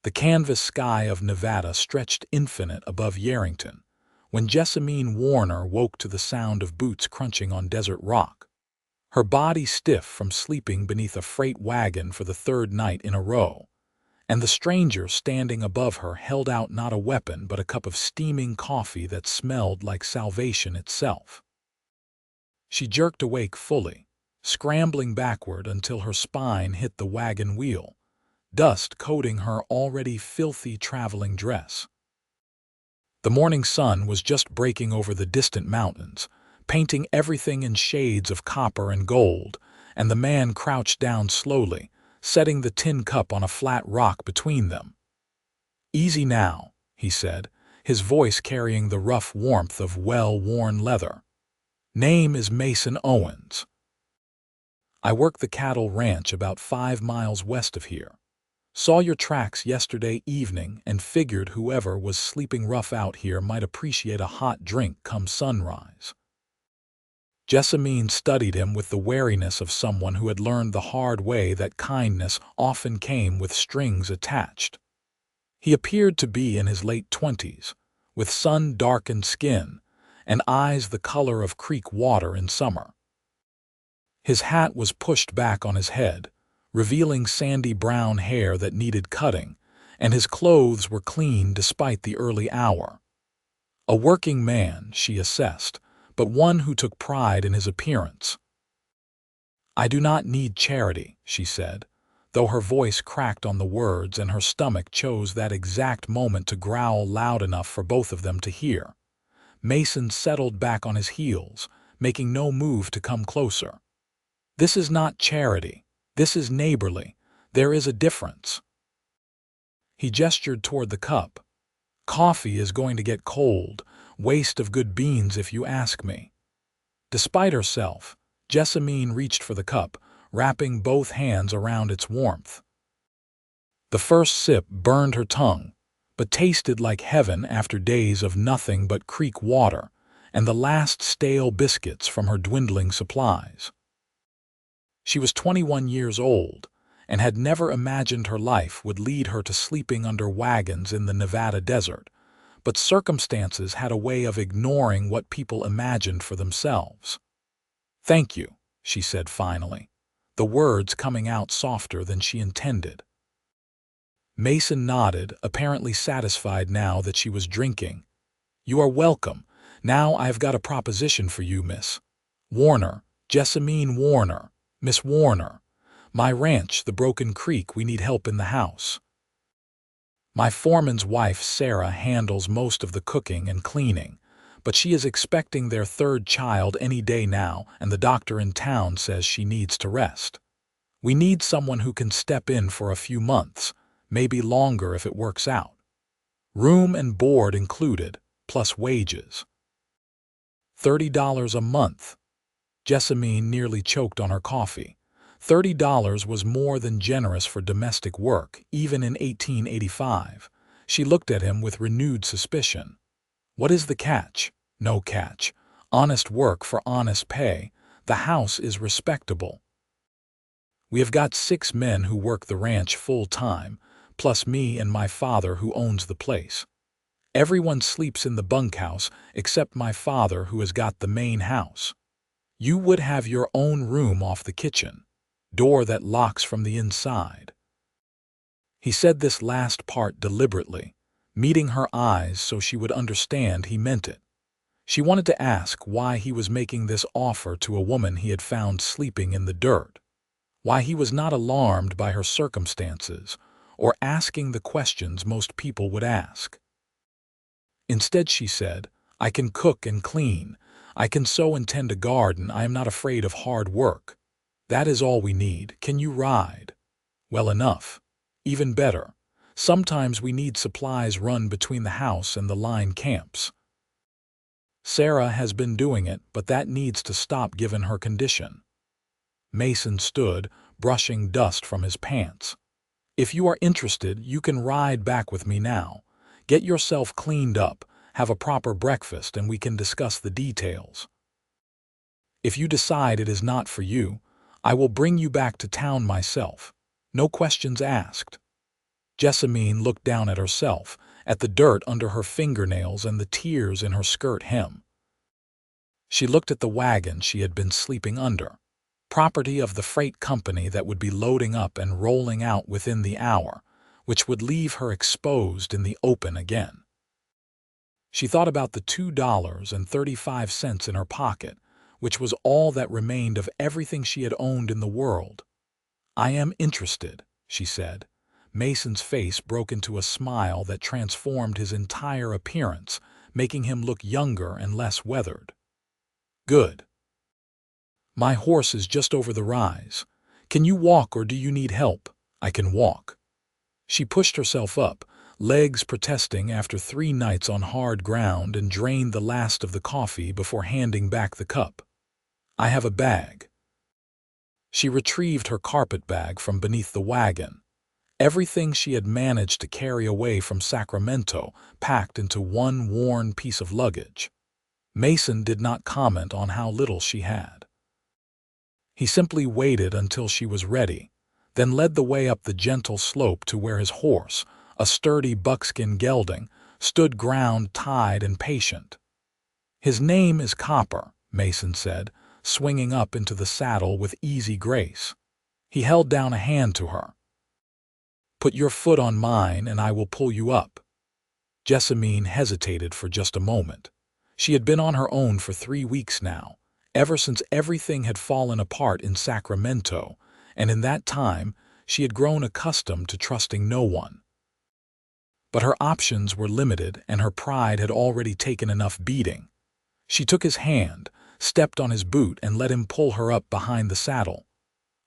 The canvas sky of Nevada stretched infinite above Yarrington, when Jessamine Warner woke to the sound of boots crunching on desert rock. Her body stiff from sleeping beneath a freight wagon for the third night in a row, and the stranger standing above her held out not a weapon but a cup of steaming coffee that smelled like salvation itself. She jerked awake fully, scrambling backward until her spine hit the wagon wheel, dust coating her already filthy traveling dress. The morning sun was just breaking over the distant mountains, painting everything in shades of copper and gold, and the man crouched down slowly, setting the tin cup on a flat rock between them. "Easy now," he said, his voice carrying the rough warmth of well-worn leather. "Name is Mason Owens. I work the cattle ranch about 5 miles west of here. Saw your tracks yesterday evening and figured whoever was sleeping rough out here might appreciate a hot drink come sunrise." Jessamine studied him with the wariness of someone who had learned the hard way that kindness often came with strings attached. He appeared to be in his late 20s, with sun-darkened skin and eyes the color of creek water in summer. His hat was pushed back on his head, revealing sandy brown hair that needed cutting, and his clothes were clean despite the early hour. A working man, she assessed, but one who took pride in his appearance. "I do not need charity," she said, though her voice cracked on the words and her stomach chose that exact moment to growl loud enough for both of them to hear. Mason settled back on his heels, making no move to come closer. "This is not charity. This is neighborly. There is a difference." He gestured toward the cup. "Coffee is going to get cold. Waste of good beans if you ask me." Despite herself, Jessamine reached for the cup, wrapping both hands around its warmth. The first sip burned her tongue, but tasted like heaven after days of nothing but creek water and the last stale biscuits from her dwindling supplies. She was 21 years old and had never imagined her life would lead her to sleeping under wagons in the Nevada desert, but circumstances had a way of ignoring what people imagined for themselves. "Thank you," she said finally, the words coming out softer than she intended. Mason nodded, apparently satisfied now that she was drinking. "You are welcome. Now I have got a proposition for you, Miss Warner, Jessamine Warner. Miss Warner. My ranch, the Broken Creek, we need help in the house. My foreman's wife, Sarah, handles most of the cooking and cleaning, but she is expecting their third child any day now, and the doctor in town says she needs to rest. We need someone who can step in for a few months, maybe longer if it works out. Room and board included, plus wages. $30 a month." Jessamine nearly choked on her coffee. $30 was more than generous for domestic work, even in 1885. She looked at him with renewed suspicion. "What is the catch?" "No catch. Honest work for honest pay. The house is respectable. We have got 6 men who work the ranch full-time, plus me and my father who owns the place. Everyone sleeps in the bunkhouse except my father who has got the main house. You would have your own room off the kitchen, door that locks from the inside." He said this last part deliberately, meeting her eyes so she would understand he meant it. She wanted to ask why he was making this offer to a woman he had found sleeping in the dirt, why he was not alarmed by her circumstances or asking the questions most people would ask. Instead she said, "I can cook and clean. I can sow and tend a garden. I am not afraid of hard work. That is all we need. Can you ride?" "Well enough. Even better. Sometimes we need supplies run between the house and the line camps." "Sarah has been doing it, but that needs to stop given her condition." Mason stood, brushing dust from his pants. "If you are interested, you can ride back with me now. Get yourself cleaned up, have a proper breakfast, and we can discuss the details. If you decide it is not for you, I will bring you back to town myself. No questions asked." Jessamine looked down at herself, at the dirt under her fingernails and the tears in her skirt hem. She looked at the wagon she had been sleeping under, property of the freight company that would be loading up and rolling out within the hour, which would leave her exposed in the open again. She thought about the $2.35 in her pocket, which was all that remained of everything she had owned in the world. "I am interested," she said. Mason's face broke into a smile that transformed his entire appearance, making him look younger and less weathered. "Good. My horse is just over the rise. Can you walk or do you need help?" "I can walk." She pushed herself up, legs protesting after 3 nights on hard ground, and drained the last of the coffee before handing back the cup. "I have a bag." She retrieved her carpet bag from beneath the wagon. Everything she had managed to carry away from Sacramento packed into one worn piece of luggage. Mason did not comment on how little she had. He simply waited until she was ready, then led the way up the gentle slope to where his horse, a sturdy buckskin gelding, stood ground-tied and patient. "His name is Copper," Mason said, swinging up into the saddle with easy grace. He held down a hand to her. "Put your foot on mine and I will pull you up." Jessamine hesitated for just a moment. She had been on her own for 3 weeks now, ever since everything had fallen apart in Sacramento, and in that time she had grown accustomed to trusting no one. But her options were limited and her pride had already taken enough beating. She took his hand, stepped on his boot, and let him pull her up behind the saddle.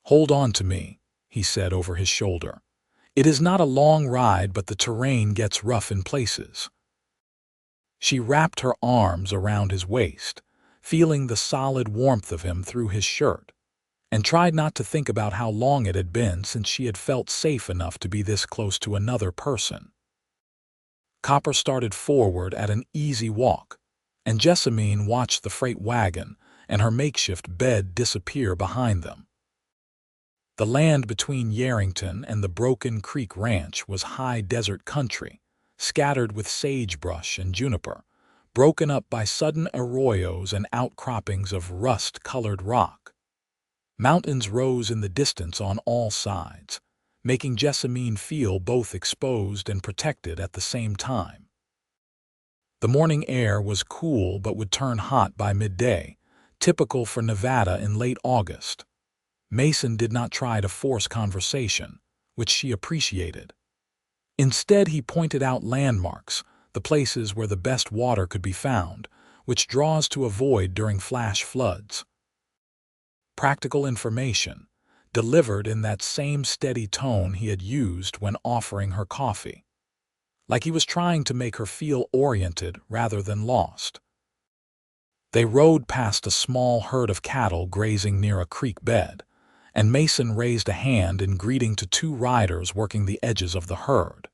"Hold on to me," he said over his shoulder. "It is not a long ride, but the terrain gets rough in places." She wrapped her arms around his waist, feeling the solid warmth of him through his shirt, and tried not to think about how long it had been since she had felt safe enough to be this close to another person. Copper started forward at an easy walk, and Jessamine watched the freight wagon and her makeshift bed disappear behind them. The land between Yerington and the Broken Creek Ranch was high desert country, scattered with sagebrush and juniper, broken up by sudden arroyos and outcroppings of rust-colored rock. Mountains rose in the distance on all sides, making Jessamine feel both exposed and protected at the same time. The morning air was cool but would turn hot by midday, typical for Nevada in late August. Mason did not try to force conversation, which she appreciated. Instead, he pointed out landmarks, the places where the best water could be found, which draws to avoid during flash floods. Practical information, delivered in that same steady tone he had used when offering her coffee. Like he was trying to make her feel oriented rather than lost. They rode past a small herd of cattle grazing near a creek bed, and Mason raised a hand in greeting to 2 riders working the edges of the herd.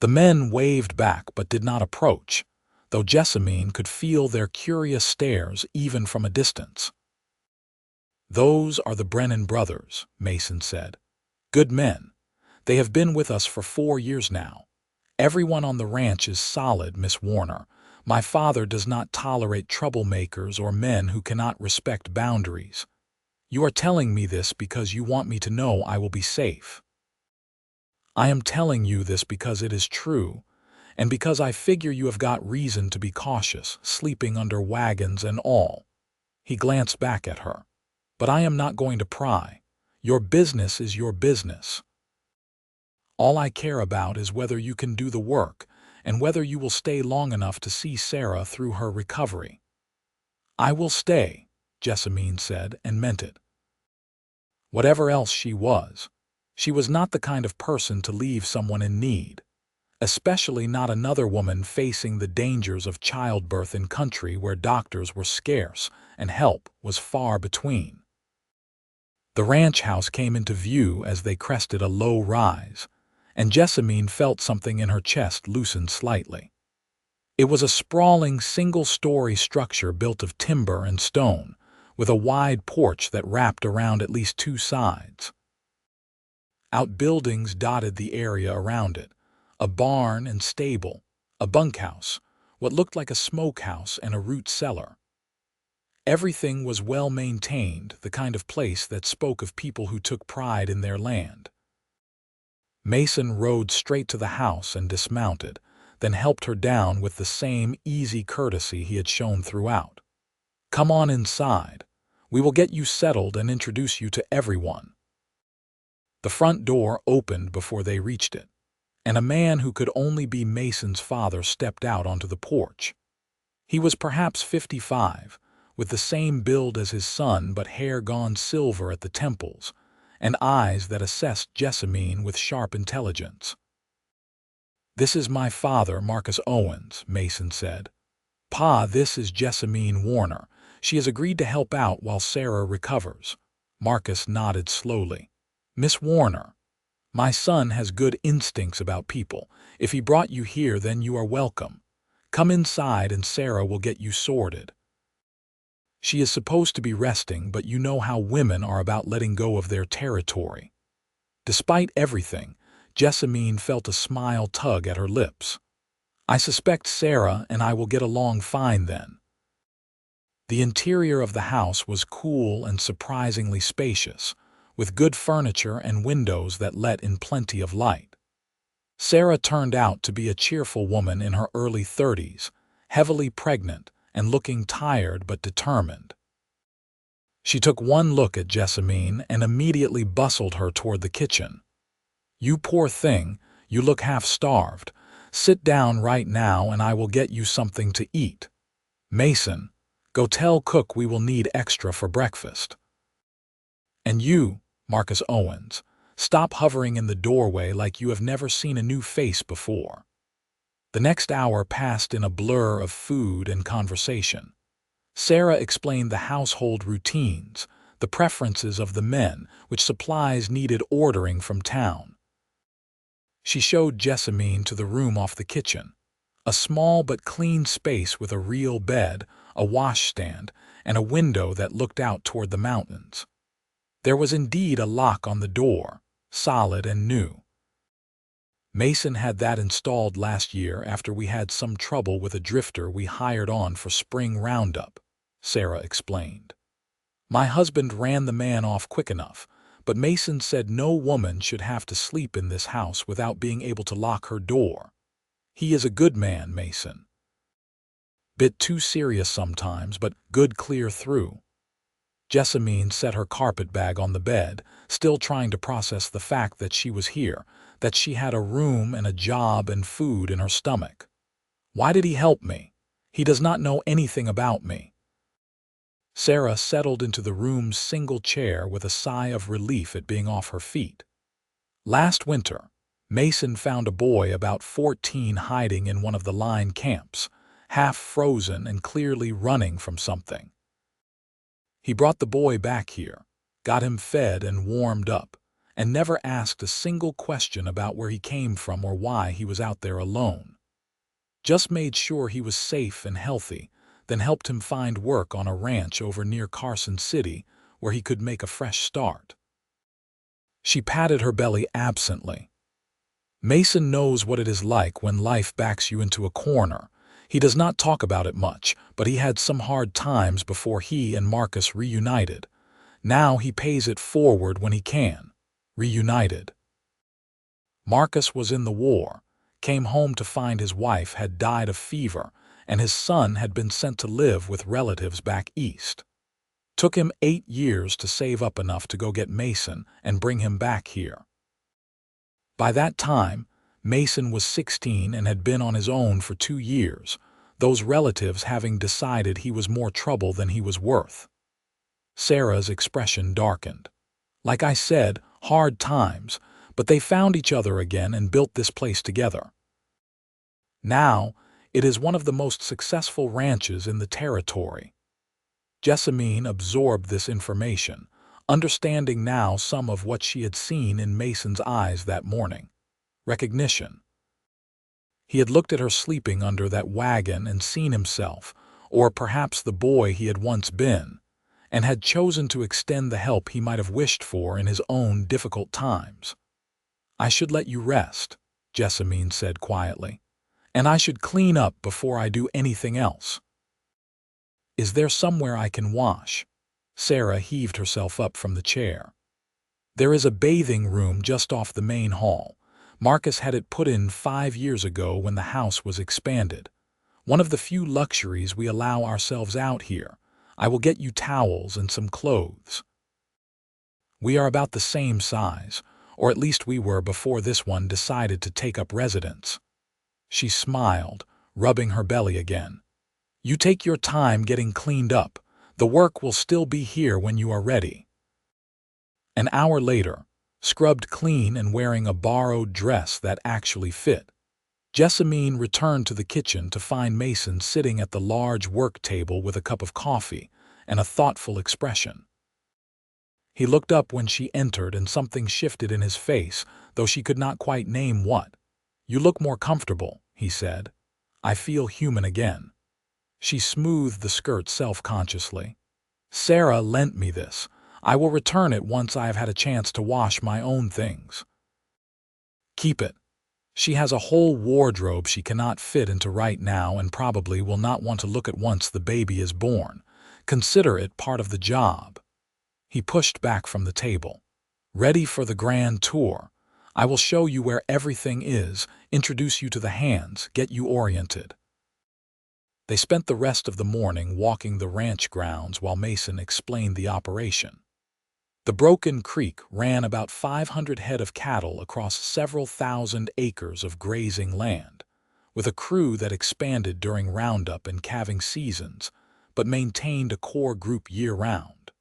The men waved back but did not approach, though Jessamine could feel their curious stares even from a distance. "Those are the Brennan brothers," Mason said. "Good men. They have been with us for 4 years now. Everyone on the ranch is solid, Miss Warner. My father does not tolerate troublemakers or men who cannot respect boundaries. You are telling me this because you want me to know I will be safe." "I am telling you this because it is true, and because I figure you have got reason to be cautious, sleeping under wagons and all." He glanced back at her. "But I am not going to pry. Your business is your business. All I care about is whether you can do the work and whether you will stay long enough to see Sarah through her recovery." "I will stay," Jessamine said, and meant it. Whatever else she was not the kind of person to leave someone in need, especially not another woman facing the dangers of childbirth in country where doctors were scarce and help was far between. The ranch house came into view as they crested a low rise, and Jessamine felt something in her chest loosen slightly. It was a sprawling single-story structure built of timber and stone, with a wide porch that wrapped around at least 2 sides. Outbuildings dotted the area around it, a barn and stable, a bunkhouse, what looked like a smokehouse and a root cellar. Everything was well maintained, the kind of place that spoke of people who took pride in their land. Mason rode straight to the house and dismounted, then helped her down with the same easy courtesy he had shown throughout. "Come on inside. We will get you settled and introduce you to everyone." The front door opened before they reached it, and a man who could only be Mason's father stepped out onto the porch. He was perhaps 55, with the same build as his son but hair gone silver at the temples, and eyes that assessed Jessamine with sharp intelligence. "This is my father, Marcus Owens," Mason said. "Pa, this is Jessamine Warner. She has agreed to help out while Sarah recovers." Marcus nodded slowly. "Miss Warner, my son has good instincts about people. If he brought you here, then you are welcome. Come inside and Sarah will get you sorted. She is supposed to be resting, but you know how women are about letting go of their territory." Despite everything, Jessamine felt a smile tug at her lips. "I suspect Sarah and I will get along fine then." The interior of the house was cool and surprisingly spacious, with good furniture and windows that let in plenty of light. Sarah turned out to be a cheerful woman in her early 30s, heavily pregnant and looking tired but determined. She took one look at Jessamine and immediately bustled her toward the kitchen. "You poor thing, you look half-starved. Sit down right now and I will get you something to eat. Mason, go tell cook we will need extra for breakfast. And you, Marcus Owens, stop hovering in the doorway like you have never seen a new face before." The next hour passed in a blur of food and conversation. Sarah explained the household routines, the preferences of the men, which supplies needed ordering from town. She showed Jessamine to the room off the kitchen, a small but clean space with a real bed, a washstand, and a window that looked out toward the mountains. There was indeed a lock on the door, solid and new. "Mason had that installed last year after we had some trouble with a drifter we hired on for spring roundup," Sarah explained. "My husband ran the man off quick enough, but Mason said no woman should have to sleep in this house without being able to lock her door. He is a good man, Mason. Bit too serious sometimes, but good clear through." Jessamine set her carpet bag on the bed, still trying to process the fact that she was here, that she had a room and a job and food in her stomach. "Why did he help me? He does not know anything about me." Sarah settled into the room's single chair with a sigh of relief at being off her feet. "Last winter, Mason found a boy about 14 hiding in one of the line camps, half frozen and clearly running from something. He brought the boy back here, got him fed and warmed up, and never asked a single question about where he came from or why he was out there alone. Just made sure he was safe and healthy, then helped him find work on a ranch over near Carson City where he could make a fresh start." She patted her belly absently. "Mason knows what it is like when life backs you into a corner. He does not talk about it much, but he had some hard times before he and Marcus reunited. Now he pays it forward when he can. Reunited. Marcus was in the war, came home to find his wife had died of fever, and his son had been sent to live with relatives back east. Took him 8 years to save up enough to go get Mason and bring him back here. By that time, Mason was 16 and had been on his own for 2 years, those relatives having decided he was more trouble than he was worth." Sarah's expression darkened. "Like I said, hard times, but they found each other again and built this place together. Now, it is one of the most successful ranches in the territory." Jessamine absorbed this information, understanding now some of what she had seen in Mason's eyes that morning. Recognition. He had looked at her sleeping under that wagon and seen himself, or perhaps the boy he had once been, and had chosen to extend the help he might have wished for in his own difficult times. I should let you rest, Jessamine said quietly. And I should clean up before I do anything else. Is there somewhere I can wash? Sarah heaved herself up from the chair. There is a bathing room just off the main hall. Marcus had it put in 5 years ago when the house was expanded. One of the few luxuries we allow ourselves out here. I will get you towels and some clothes. We are about the same size, or at least we were before this one decided to take up residence. She smiled, rubbing her belly again. You take your time getting cleaned up. The work will still be here when you are ready. An hour later, scrubbed clean and wearing a borrowed dress that actually fit, Jessamine returned to the kitchen to find Mason sitting at the large work table with a cup of coffee and a thoughtful expression. He looked up when she entered and something shifted in his face, though she could not quite name what. You look more comfortable, he said. I feel human again. She smoothed the skirt self-consciously. Sarah lent me this. I will return it once I have had a chance to wash my own things. Keep it. She has a whole wardrobe she cannot fit into right now and probably will not want to look at once the baby is born. Consider it part of the job. He pushed back from the table. Ready for the grand tour. I will show you where everything is, introduce you to the hands, get you oriented. They spent the rest of the morning walking the ranch grounds while Mason explained the operation. The Broken Creek ran about 500 head of cattle across several thousand acres of grazing land, with a crew that expanded during roundup and calving seasons, but maintained a core group year-round.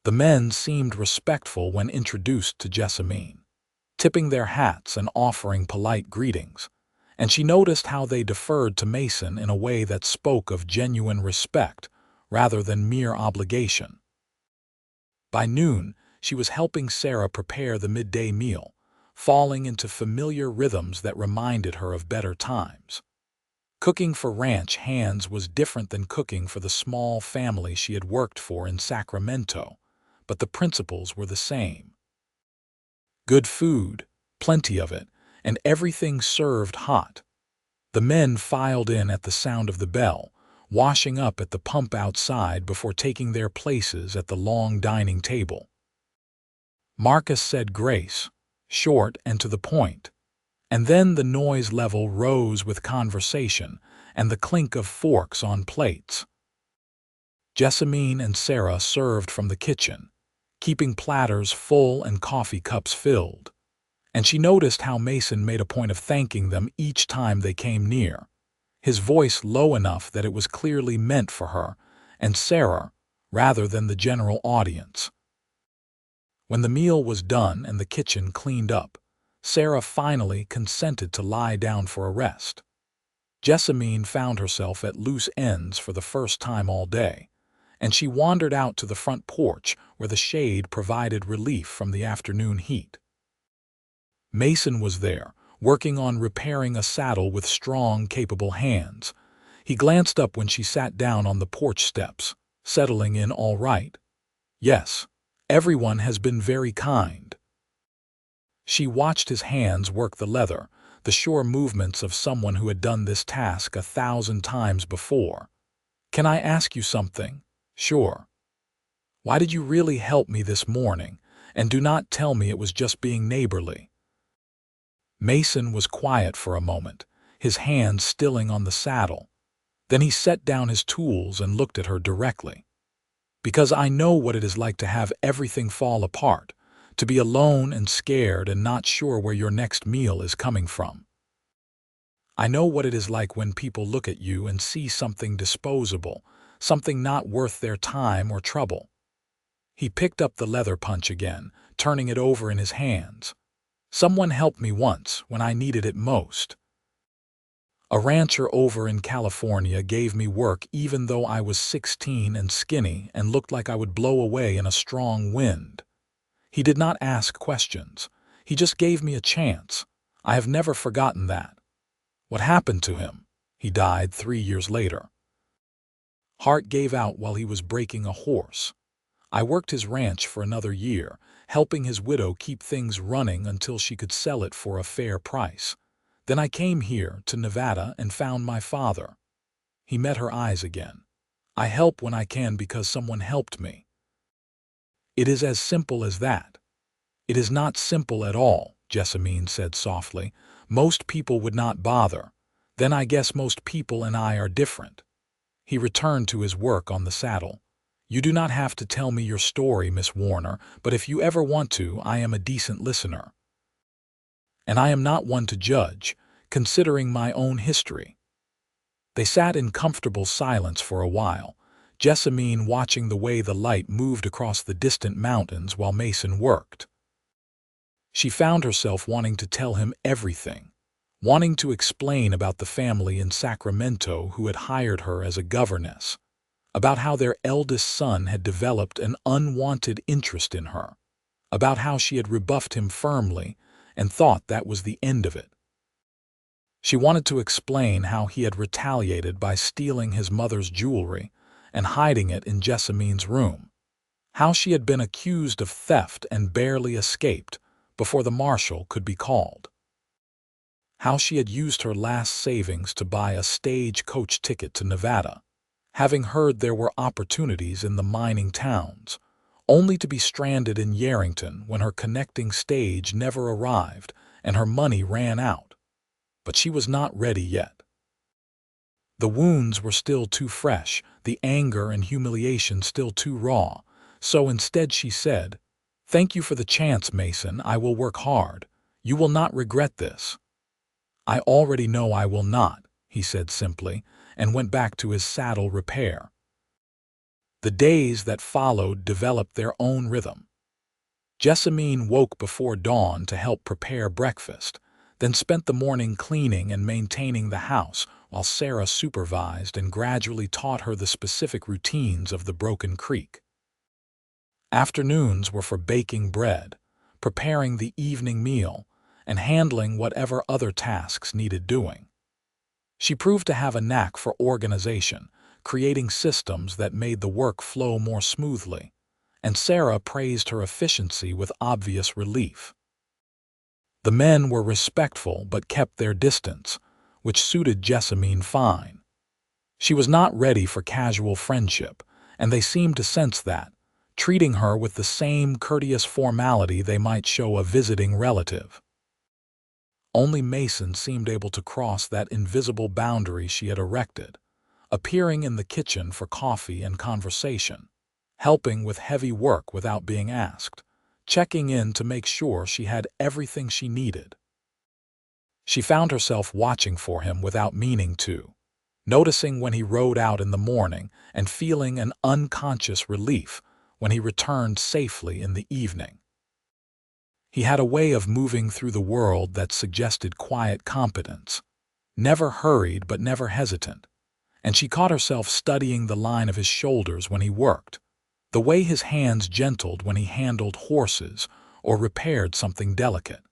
The men seemed respectful when introduced to Jessamine, tipping their hats and offering polite greetings, and she noticed how they deferred to Mason in a way that spoke of genuine respect rather than mere obligation. By noon, she was helping Sarah prepare the midday meal, falling into familiar rhythms that reminded her of better times. Cooking for ranch hands was different than cooking for the small family she had worked for in Sacramento, but the principles were the same. Good food, plenty of it, and everything served hot. The men filed in at the sound of the bell, washing up at the pump outside before taking their places at the long dining table. Marcus said grace, short and to the point, and then the noise level rose with conversation and the clink of forks on plates. Jessamine and Sarah served from the kitchen, keeping platters full and coffee cups filled, and she noticed how Mason made a point of thanking them each time they came near, his voice low enough that it was clearly meant for her and Sarah rather than the general audience. When the meal was done and the kitchen cleaned up, Sarah finally consented to lie down for a rest. Jessamine found herself at loose ends for the first time all day, and she wandered out to the front porch where the shade provided relief from the afternoon heat. Mason was there, working on repairing a saddle with strong, capable hands. He glanced up when she sat down on the porch steps, settling in all right. Yes, everyone has been very kind. She watched his hands work the leather, the sure movements of someone who had done this task 1,000 times before. Can I ask you something? Sure. Why did you really help me this morning, and do not tell me it was just being neighborly? Mason was quiet for a moment, his hands stilling on the saddle. Then he set down his tools and looked at her directly. Because I know what it is like to have everything fall apart, to be alone and scared and not sure where your next meal is coming from. I know what it is like when people look at you and see something disposable, something not worth their time or trouble. He picked up the leather punch again, turning it over in his hands. Someone helped me once when I needed it most. A rancher over in California gave me work even though I was 16 and skinny and looked like I would blow away in a strong wind. He did not ask questions. He just gave me a chance. I have never forgotten that. What happened to him? He died 3 years later. Heart gave out while he was breaking a horse. I worked his ranch for another year, helping his widow keep things running until she could sell it for a fair price. Then I came here to Nevada and found my father. He met her eyes again. I help when I can because someone helped me. It is as simple as that. It is not simple at all, Jessamine said softly. Most people would not bother. Then I guess most people and I are different. He returned to his work on the saddle. You do not have to tell me your story, Miss Warner, but if you ever want to, I am a decent listener. And I am not one to judge, considering my own history. They sat in comfortable silence for a while, Jessamine watching the way the light moved across the distant mountains while Mason worked. She found herself wanting to tell him everything, wanting to explain about the family in Sacramento who had hired her as a governess, about how their eldest son had developed an unwanted interest in her, about how she had rebuffed him firmly and thought that was the end of it. She wanted to explain how he had retaliated by stealing his mother's jewelry and hiding it in Jessamine's room, how she had been accused of theft and barely escaped before the marshal could be called, how she had used her last savings to buy a stagecoach ticket to Nevada, having heard there were opportunities in the mining towns, only to be stranded in Yerington when her connecting stage never arrived and her money ran out. But she was not ready yet. The wounds were still too fresh, the anger and humiliation still too raw, so instead she said, "Thank you for the chance, Mason. I will work hard. You will not regret this." "I already know I will not," he said simply, and went back to his saddle repair. The days that followed developed their own rhythm. Jessamine woke before dawn to help prepare breakfast, then spent the morning cleaning and maintaining the house while Sarah supervised and gradually taught her the specific routines of the Broken Creek. Afternoons were for baking bread, preparing the evening meal, and handling whatever other tasks needed doing. She proved to have a knack for organization, creating systems that made the work flow more smoothly, and Sarah praised her efficiency with obvious relief. The men were respectful but kept their distance, which suited Jessamine fine. She was not ready for casual friendship, and they seemed to sense that, treating her with the same courteous formality they might show a visiting relative. Only Mason seemed able to cross that invisible boundary she had erected, appearing in the kitchen for coffee and conversation, helping with heavy work without being asked, checking in to make sure she had everything she needed. She found herself watching for him without meaning to, noticing when he rode out in the morning and feeling an unconscious relief when he returned safely in the evening. He had a way of moving through the world that suggested quiet competence, never hurried but never hesitant, and she caught herself studying the line of his shoulders when he worked, the way his hands gentled when he handled horses or repaired something delicate.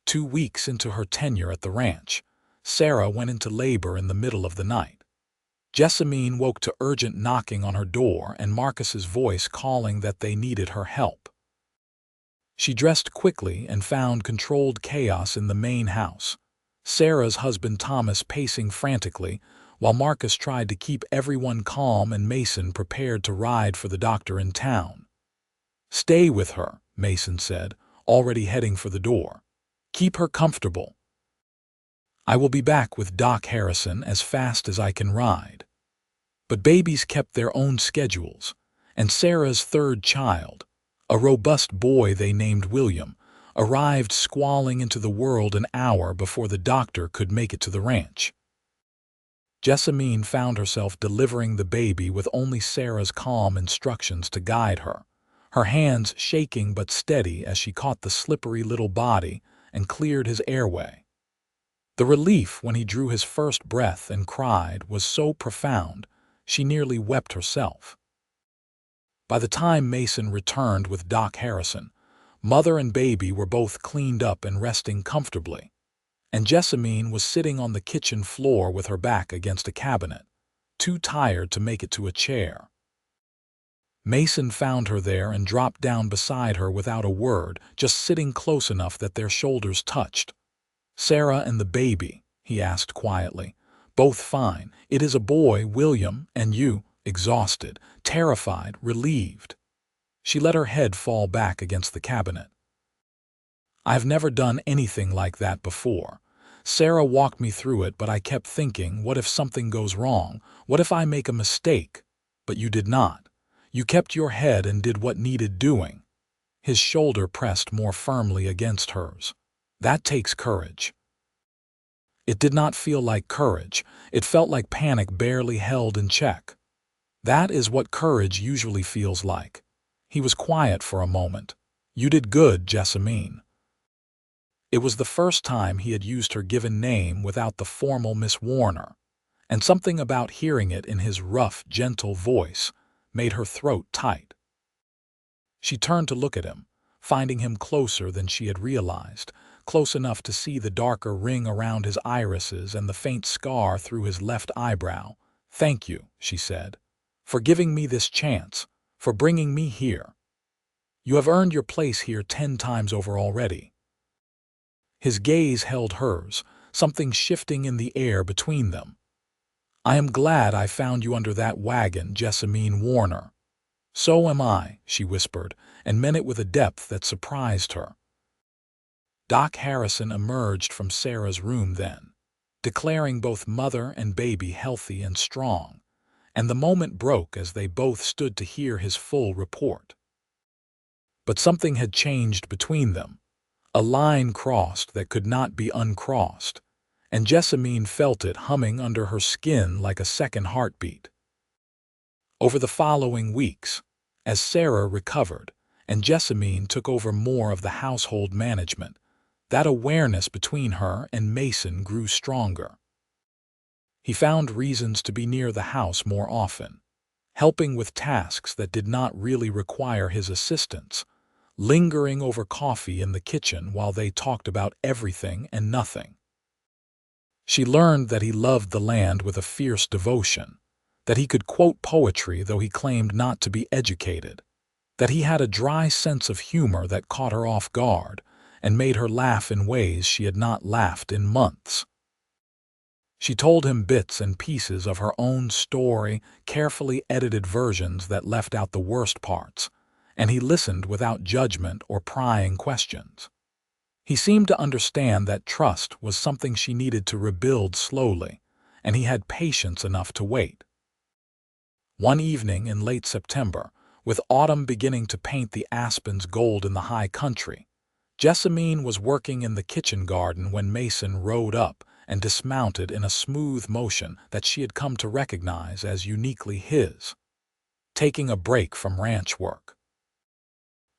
2 weeks into her tenure at the ranch, Sarah went into labor in the middle of the night. Jessamine woke to urgent knocking on her door and Marcus's voice calling that they needed her help. She dressed quickly and found controlled chaos in the main house, Sarah's husband Thomas pacing frantically, while Marcus tried to keep everyone calm and Mason prepared to ride for the doctor in town. "Stay with her," Mason said, already heading for the door. "Keep her comfortable. I will be back with Doc Harrison as fast as I can ride." But babies kept their own schedules, and Sarah's third child, a robust boy they named William, arrived squalling into the world an hour before the doctor could make it to the ranch. Jessamine found herself delivering the baby with only Sarah's calm instructions to guide her, her hands shaking but steady as she caught the slippery little body and cleared his airway. The relief when he drew his first breath and cried was so profound she nearly wept herself. By the time Mason returned with Doc Harrison, mother and baby were both cleaned up and resting comfortably, and Jessamine was sitting on the kitchen floor with her back against a cabinet, too tired to make it to a chair. Mason found her there and dropped down beside her without a word, just sitting close enough that their shoulders touched. "Sarah and the baby?" he asked quietly. "Both fine. It is a boy, William, and you?" Exhausted, terrified, relieved. She let her head fall back against the cabinet. "I've never done anything like that before. Sarah walked me through it, but I kept thinking, what if something goes wrong? What if I make a mistake? But you did not. You kept your head and did what needed doing." His shoulder pressed more firmly against hers. "That takes courage." It did not feel like courage. It felt like panic barely held in check. That is what courage usually feels like. He was quiet for a moment. "You did good, Jessamine." It was the first time he had used her given name without the formal Miss Warner, and something about hearing it in his rough, gentle voice made her throat tight. She turned to look at him, finding him closer than she had realized, close enough to see the darker ring around his irises and the faint scar through his left eyebrow. "Thank you," she said, "for giving me this chance, for bringing me here. You have earned your place here 10 times over already." His gaze held hers, something shifting in the air between them. "I am glad I found you under that wagon, Jessamine Warner." "So am I," she whispered, and meant it with a depth that surprised her. Doc Harrison emerged from Sarah's room then, declaring both mother and baby healthy and strong, and the moment broke as they both stood to hear his full report. But something had changed between them. A line crossed that could not be uncrossed, and Jessamine felt it humming under her skin like a second heartbeat. Over the following weeks, as Sarah recovered and Jessamine took over more of the household management, that awareness between her and Mason grew stronger. He found reasons to be near the house more often, helping with tasks that did not really require his assistance, lingering over coffee in the kitchen while they talked about everything and nothing. She learned that he loved the land with a fierce devotion, that he could quote poetry though he claimed not to be educated, that he had a dry sense of humor that caught her off guard and made her laugh in ways she had not laughed in months. She told him bits and pieces of her own story, carefully edited versions that left out the worst parts, and he listened without judgment or prying questions. He seemed to understand that trust was something she needed to rebuild slowly, and he had patience enough to wait. One evening in late September, with autumn beginning to paint the aspens gold in the high country, Jessamine was working in the kitchen garden when Mason rode up and dismounted in a smooth motion that she had come to recognize as uniquely his, taking a break from ranch work.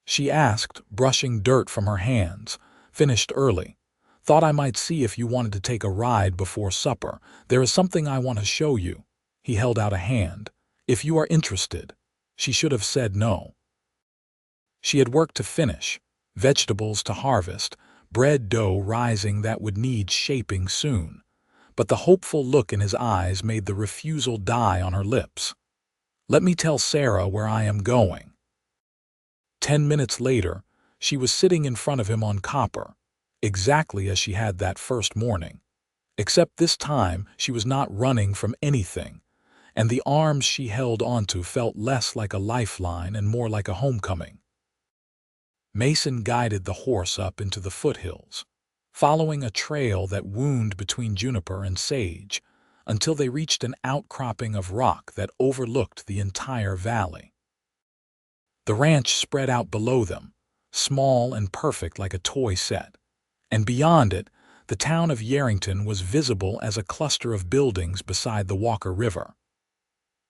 She asked, brushing dirt from her hands. "Finished early. Thought I might see if you wanted to take a ride before supper. There is something I want to show you." He held out a hand. "If you are interested." She should have said no. She had work to finish, vegetables to harvest, bread dough rising that would need shaping soon. But the hopeful look in his eyes made the refusal die on her lips. "Let me tell Sarah where I am going." 10 minutes later, she was sitting in front of him on copper, exactly as she had that first morning. Except this time she was not running from anything, and the arms she held onto felt less like a lifeline and more like a homecoming. Mason guided the horse up into the foothills, following a trail that wound between juniper and sage, until they reached an outcropping of rock that overlooked the entire valley. The ranch spread out below them, small and perfect like a toy set, and beyond it, the town of Yerington was visible as a cluster of buildings beside the Walker River.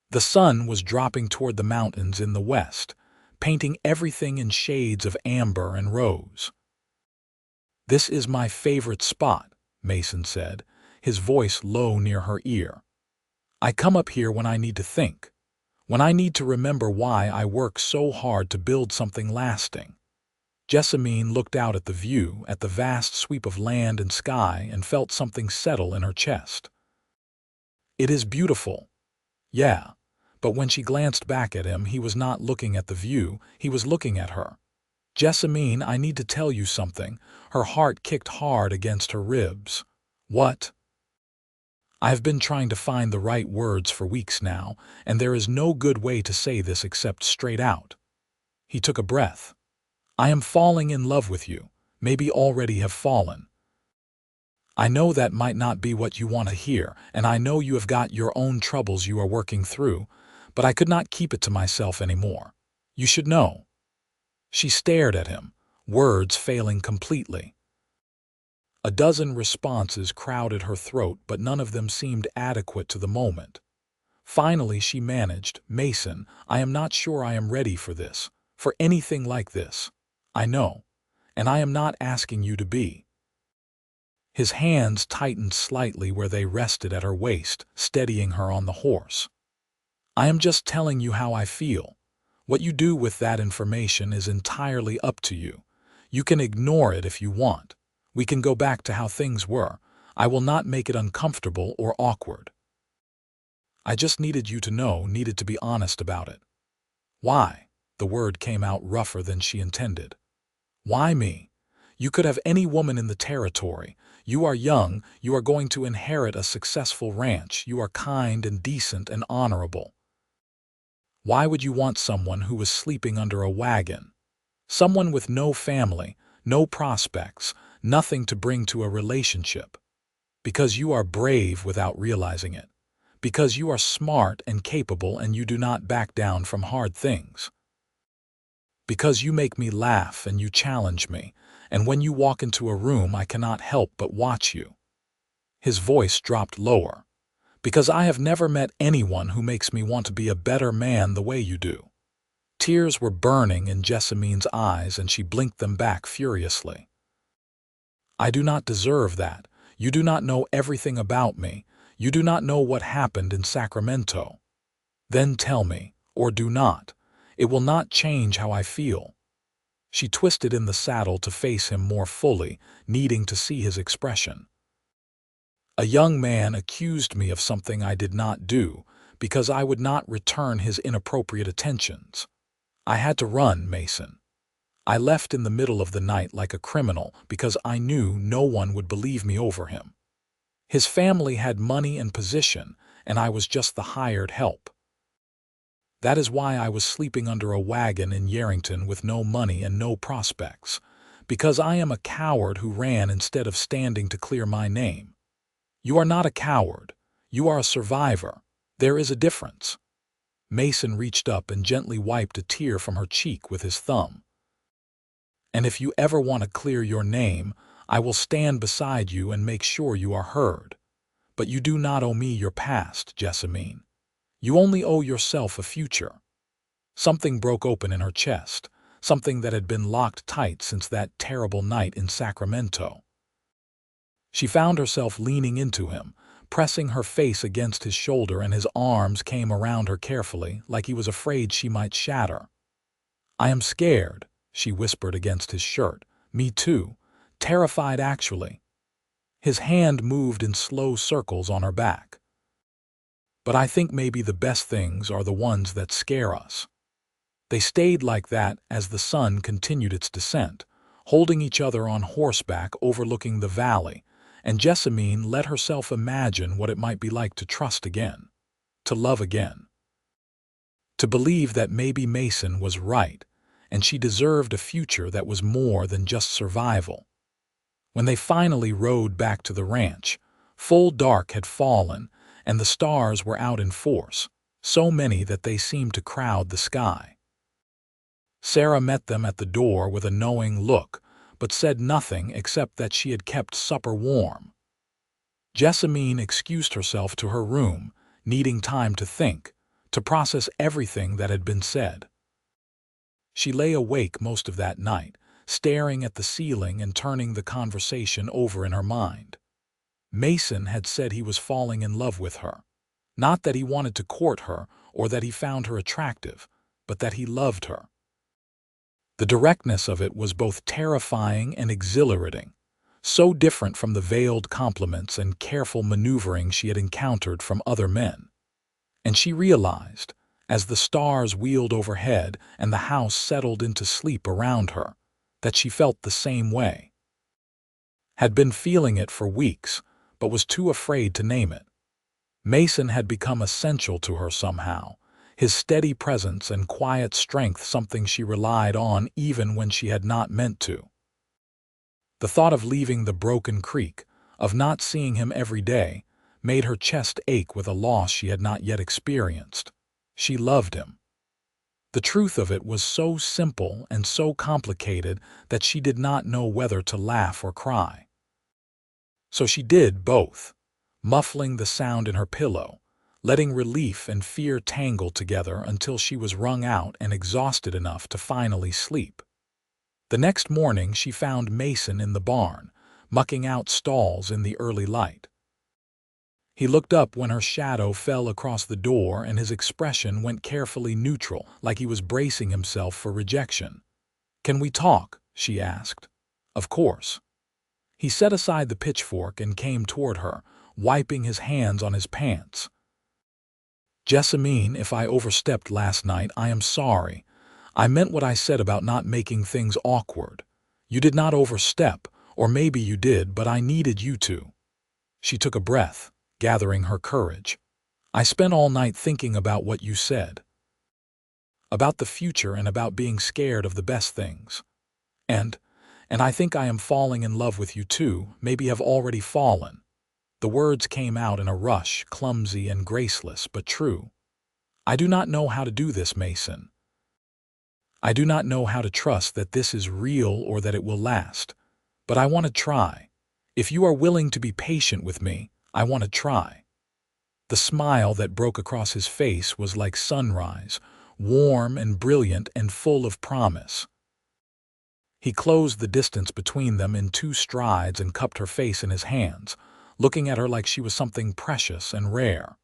The sun was dropping toward the mountains in the west, painting everything in shades of amber and rose. "This is my favorite spot," Mason said, his voice low near her ear. "I come up here when I need to think, when I need to remember why I work so hard to build something lasting." Jessamine looked out at the view, at the vast sweep of land and sky, and felt something settle in her chest. "It is beautiful. Yeah, But when she glanced back at him, he was not looking at the view, he was looking at her. "Jessamine, I need to tell you something." Her heart kicked hard against her ribs. "What?" "I have been trying to find the right words for weeks now, and there is no good way to say this except straight out." He took a breath. "I am falling in love with you, maybe already have fallen. I know that might not be what you want to hear, and I know you have got your own troubles you are working through, but I could not keep it to myself anymore. You should know." She stared at him, words failing completely. A dozen responses crowded her throat, but none of them seemed adequate to the moment. Finally she managed, "Mason, I am not sure I am ready for this, for anything like this. I know, and I am not asking you to be." His hands tightened slightly where they rested at her waist, steadying her on the horse. "I am just telling you how I feel. What you do with that information is entirely up to you. You can ignore it if you want. We can go back to how things were. I will not make it uncomfortable or awkward. I just needed you to know, needed to be honest about it." "Why?" The word came out rougher than she intended. "Why me? You could have any woman in the territory. You are young, you are going to inherit a successful ranch, you are kind and decent and honorable. Why would you want someone who was sleeping under a wagon? Someone with no family, no prospects, nothing to bring to a relationship? Because you are brave without realizing it. Because you are smart and capable and you do not back down from hard things. Because you make me laugh and you challenge me, and when you walk into a room I cannot help but watch you." His voice dropped lower. "Because I have never met anyone who makes me want to be a better man the way you do." Tears were burning in Jessamine's eyes and she blinked them back furiously. "I do not deserve that. You do not know everything about me. You do not know what happened in Sacramento. Then tell me, or do not. It will not change how I feel." She twisted in the saddle to face him more fully, needing to see his expression. "A young man accused me of something I did not do, because I would not return his inappropriate attentions. I had to run, Mason. I left in the middle of the night like a criminal because I knew no one would believe me over him. His family had money and position, and I was just the hired help. That is why I was sleeping under a wagon in Yerington with no money and no prospects, because I am a coward who ran instead of standing to clear my name. You are not a coward. You are a survivor. There is a difference." Mason reached up and gently wiped a tear from her cheek with his thumb. "And if you ever want to clear your name, I will stand beside you and make sure you are heard. But you do not owe me your past, Jessamine. You only owe yourself a future." Something broke open in her chest, something that had been locked tight since that terrible night in Sacramento. She found herself leaning into him, pressing her face against his shoulder, and his arms came around her carefully, like he was afraid she might shatter. "I am scared," she whispered against his shirt. "Me too. Terrified, actually." His hand moved in slow circles on her back. "But I think maybe the best things are the ones that scare us." They stayed like that as the sun continued its descent, holding each other on horseback overlooking the valley, and Jessamine let herself imagine what it might be like to trust again, to love again, to believe that maybe Mason was right, and she deserved a future that was more than just survival. When they finally rode back to the ranch, full dark had fallen, and the stars were out in force, so many that they seemed to crowd the sky. Sarah met them at the door with a knowing look, but said nothing except that she had kept supper warm. Jessamine excused herself to her room, needing time to think, to process everything that had been said. She lay awake most of that night, staring at the ceiling and turning the conversation over in her mind. Mason had said he was falling in love with her. Not that he wanted to court her or that he found her attractive, but that he loved her. The directness of it was both terrifying and exhilarating, so different from the veiled compliments and careful maneuvering she had encountered from other men. And she realized, as the stars wheeled overhead and the house settled into sleep around her, that she felt the same way. Had been feeling it for weeks, but was too afraid to name it. Mason had become essential to her somehow, his steady presence and quiet strength something she relied on even when she had not meant to. The thought of leaving the broken creek, of not seeing him every day, made her chest ache with a loss she had not yet experienced. She loved him. The truth of it was so simple and so complicated that she did not know whether to laugh or cry. So she did both, muffling the sound in her pillow, letting relief and fear tangle together until she was wrung out and exhausted enough to finally sleep. The next morning she found Mason in the barn, mucking out stalls in the early light. He looked up when her shadow fell across the door and his expression went carefully neutral, like he was bracing himself for rejection. "Can we talk?" she asked. "Of course." He set aside the pitchfork and came toward her, wiping his hands on his pants. "Jessamine, if I overstepped last night, I am sorry. I meant what I said about not making things awkward. You did not overstep, or maybe you did, but I needed you to." She took a breath, gathering her courage. "I spent all night thinking about what you said. About the future and about being scared of the best things. And I think I am falling in love with you too, maybe have already fallen." The words came out in a rush, clumsy and graceless, but true. "I do not know how to do this, Mason. I do not know how to trust that this is real or that it will last. But I want to try. If you are willing to be patient with me, I want to try." The smile that broke across his face was like sunrise, warm and brilliant and full of promise. He closed the distance between them in 2 strides and cupped her face in his hands, looking at her like she was something precious and rare.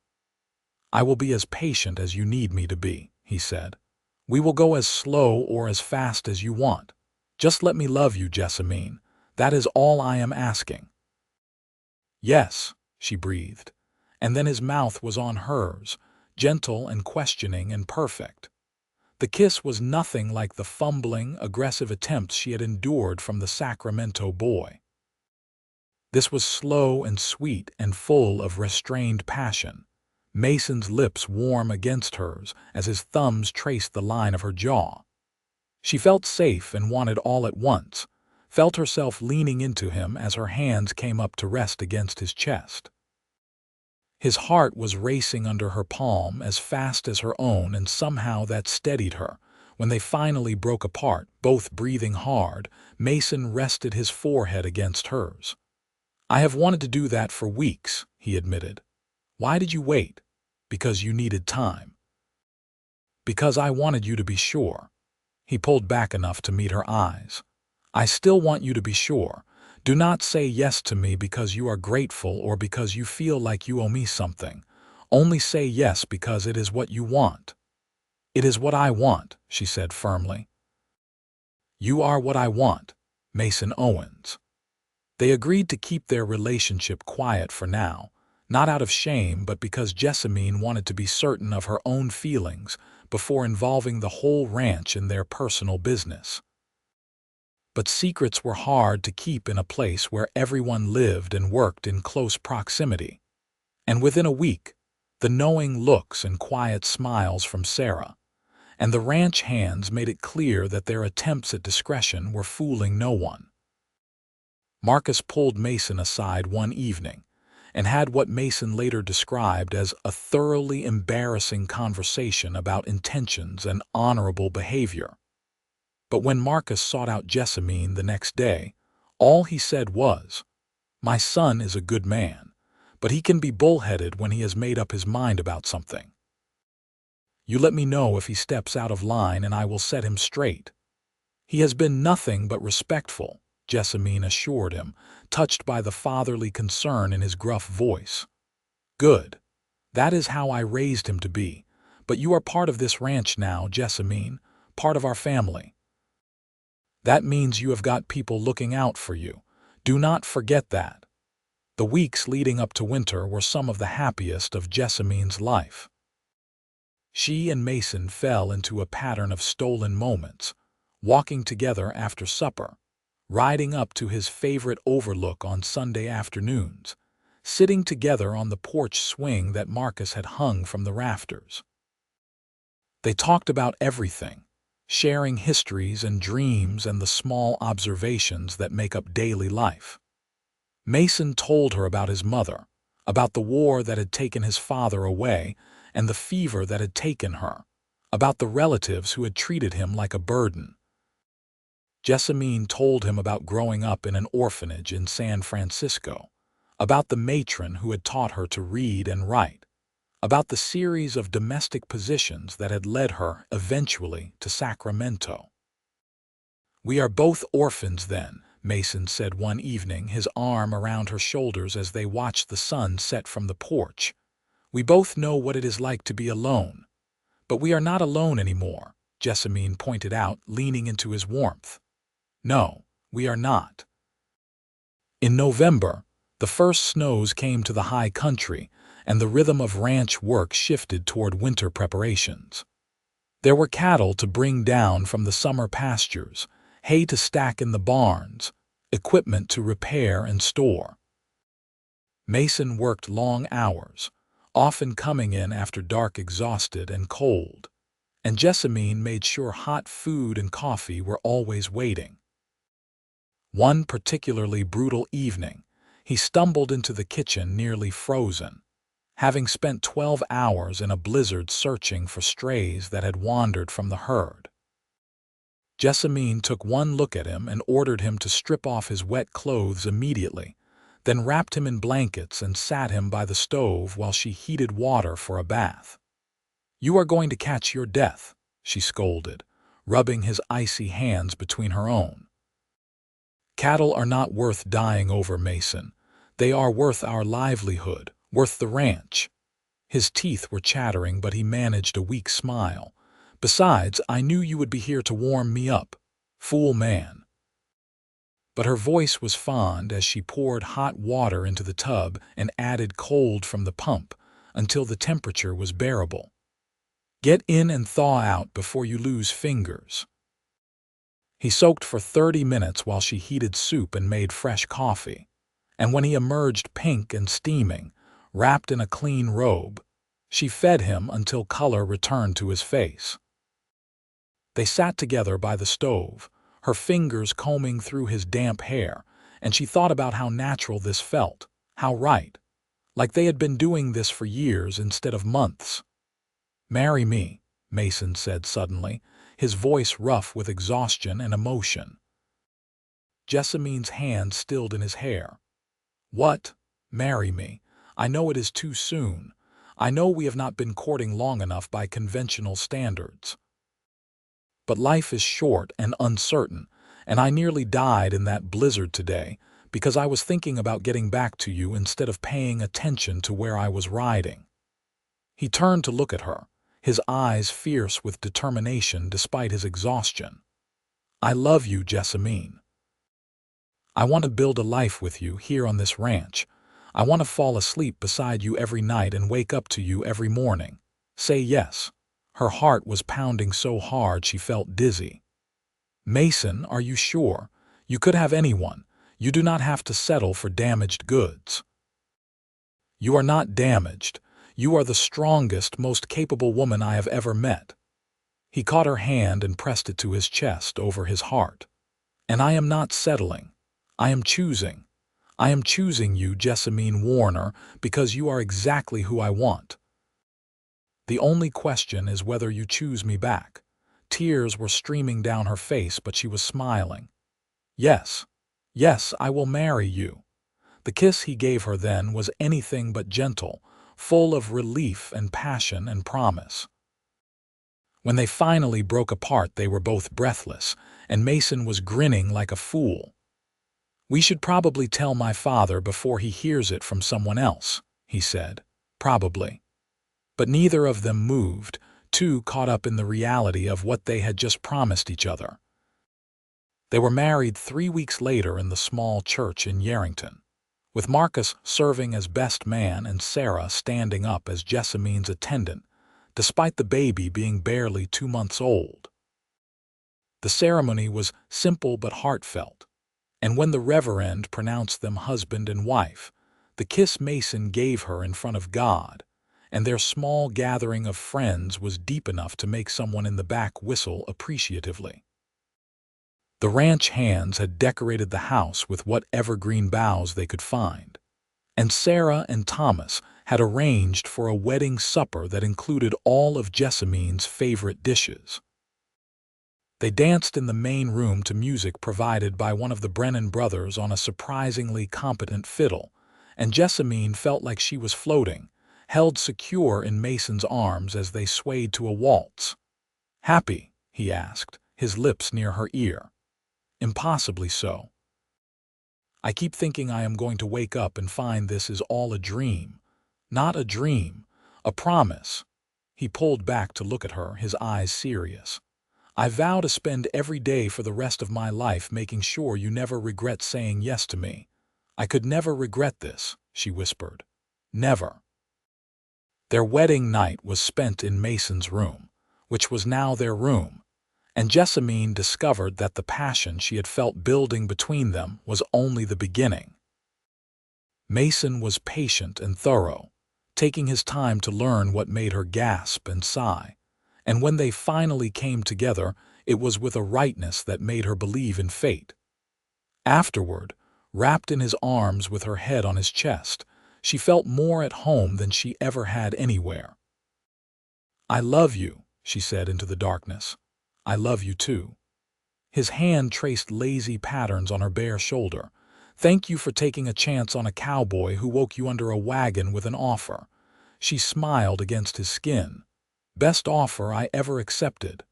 "I will be as patient as you need me to be," he said. "We will go as slow or as fast as you want. Just let me love you, Jessamine. That is all I am asking." "Yes," she breathed, and then his mouth was on hers, gentle and questioning and perfect. The kiss was nothing like the fumbling, aggressive attempts she had endured from the Sacramento boy. This was slow and sweet and full of restrained passion, Mason's lips warm against hers as his thumbs traced the line of her jaw. She felt safe and wanted all at once, felt herself leaning into him as her hands came up to rest against his chest. His heart was racing under her palm as fast as her own, and somehow that steadied her. When they finally broke apart, both breathing hard, Mason rested his forehead against hers. "I have wanted to do that for weeks," he admitted. "Why did you wait?" "Because you needed time." "Because I wanted you to be sure." He pulled back enough to meet her eyes. "I still want you to be sure. Do not say yes to me because you are grateful or because you feel like you owe me something. Only say yes because it is what you want." "It is what I want," she said firmly. "You are what I want, Mason Owens." They agreed to keep their relationship quiet for now, not out of shame but because Jessamine wanted to be certain of her own feelings before involving the whole ranch in their personal business. But secrets were hard to keep in a place where everyone lived and worked in close proximity. And within a week, the knowing looks and quiet smiles from Sarah and the ranch hands made it clear that their attempts at discretion were fooling no one. Marcus pulled Mason aside one evening and had what Mason later described as a thoroughly embarrassing conversation about intentions and honorable behavior. But when Marcus sought out Jessamine the next day, all he said was, "My son is a good man, but he can be bullheaded when he has made up his mind about something. You let me know if he steps out of line and I will set him straight." "He has been nothing but respectful," Jessamine assured him, touched by the fatherly concern in his gruff voice. "Good. That is how I raised him to be. But you are part of this ranch now, Jessamine, part of our family. That means you have got people looking out for you. Do not forget that." The weeks leading up to winter were some of the happiest of Jessamine's life. She and Mason fell into a pattern of stolen moments, walking together after supper, riding up to his favorite overlook on Sunday afternoons, sitting together on the porch swing that Marcus had hung from the rafters. They talked about everything, sharing histories and dreams and the small observations that make up daily life. Mason told her about his mother, about the war that had taken his father away and the fever that had taken her, about the relatives who had treated him like a burden. Jessamine told him about growing up in an orphanage in San Francisco, about the matron who had taught her to read and write, about the series of domestic positions that had led her eventually to Sacramento. "We are both orphans then," Mason said one evening, his arm around her shoulders as they watched the sun set from the porch. "We both know what it is like to be alone. But we are not alone anymore," Jessamine pointed out, leaning into his warmth. "No, we are not." In November, the first snows came to the high country, and the rhythm of ranch work shifted toward winter preparations. There were cattle to bring down from the summer pastures, hay to stack in the barns, equipment to repair and store. Mason worked long hours, often coming in after dark exhausted and cold, and Jessamine made sure hot food and coffee were always waiting. One particularly brutal evening, he stumbled into the kitchen nearly frozen, having spent 12 hours in a blizzard searching for strays that had wandered from the herd. Jessamine took one look at him and ordered him to strip off his wet clothes immediately, then wrapped him in blankets and sat him by the stove while she heated water for a bath. "You are going to catch your death," she scolded, rubbing his icy hands between her own. "Cattle are not worth dying over, Mason. They are worth our livelihood, worth the ranch." His teeth were chattering, but he managed a weak smile. "Besides, I knew you would be here to warm me up. Fool man." But her voice was fond as she poured hot water into the tub and added cold from the pump until the temperature was bearable. "Get in and thaw out before you lose fingers." He soaked for 30 minutes while she heated soup and made fresh coffee, and when he emerged pink and steaming, wrapped in a clean robe, she fed him until color returned to his face. They sat together by the stove, her fingers combing through his damp hair, and she thought about how natural this felt, how right, like they had been doing this for years instead of months. "Marry me," Mason said suddenly, his voice rough with exhaustion and emotion. Jessamine's hand stilled in his hair. "What? Marry me? I know it is too soon. I know we have not been courting long enough by conventional standards. But life is short and uncertain, and I nearly died in that blizzard today because I was thinking about getting back to you instead of paying attention to where I was riding." He turned to look at her, his eyes fierce with determination despite his exhaustion. "I love you, Jessamine. I want to build a life with you here on this ranch. I want to fall asleep beside you every night and wake up to you every morning. Say yes." Her heart was pounding so hard she felt dizzy. "Mason, are you sure? You could have anyone. You do not have to settle for damaged goods." "You are not damaged. You are the strongest, most capable woman I have ever met." He caught her hand and pressed it to his chest over his heart. "And I am not settling. I am choosing. I am choosing you, Jessamine Warner, because you are exactly who I want. The only question is whether you choose me back." Tears were streaming down her face, but she was smiling. "Yes, yes, I will marry you." The kiss he gave her then was anything but gentle, full of relief and passion and promise. When they finally broke apart, they were both breathless, and Mason was grinning like a fool. "We should probably tell my father before he hears it from someone else," he said. "Probably." But neither of them moved, too caught up in the reality of what they had just promised each other. They were married 3 weeks later in the small church in Yarrington, with Marcus serving as best man and Sarah standing up as Jessamine's attendant, despite the baby being barely 2 months old. The ceremony was simple but heartfelt, and when the reverend pronounced them husband and wife, the kiss Mason gave her in front of God, and their small gathering of friends was deep enough to make someone in the back whistle appreciatively. The ranch hands had decorated the house with what evergreen boughs they could find, and Sarah and Thomas had arranged for a wedding supper that included all of Jessamine's favorite dishes. They danced in the main room to music provided by one of the Brennan brothers on a surprisingly competent fiddle, and Jessamine felt like she was floating, held secure in Mason's arms as they swayed to a waltz. "Happy?" he asked, his lips near her ear. "Impossibly so. I keep thinking I am going to wake up and find this is all a dream. Not a dream, a promise." He pulled back to look at her, his eyes serious. "I vow to spend every day for the rest of my life making sure you never regret saying yes to me. I could never regret this," she whispered. "Never." Their wedding night was spent in Mason's room, which was now their room, and Jessamine discovered that the passion she had felt building between them was only the beginning. Mason was patient and thorough, taking his time to learn what made her gasp and sigh, and when they finally came together, it was with a rightness that made her believe in fate. Afterward, wrapped in his arms with her head on his chest, she felt more at home than she ever had anywhere. "I love you," she said into the darkness. "I love you too." His hand traced lazy patterns on her bare shoulder. "Thank you for taking a chance on a cowboy who woke you under a wagon with an offer." She smiled against his skin. "Best offer I ever accepted."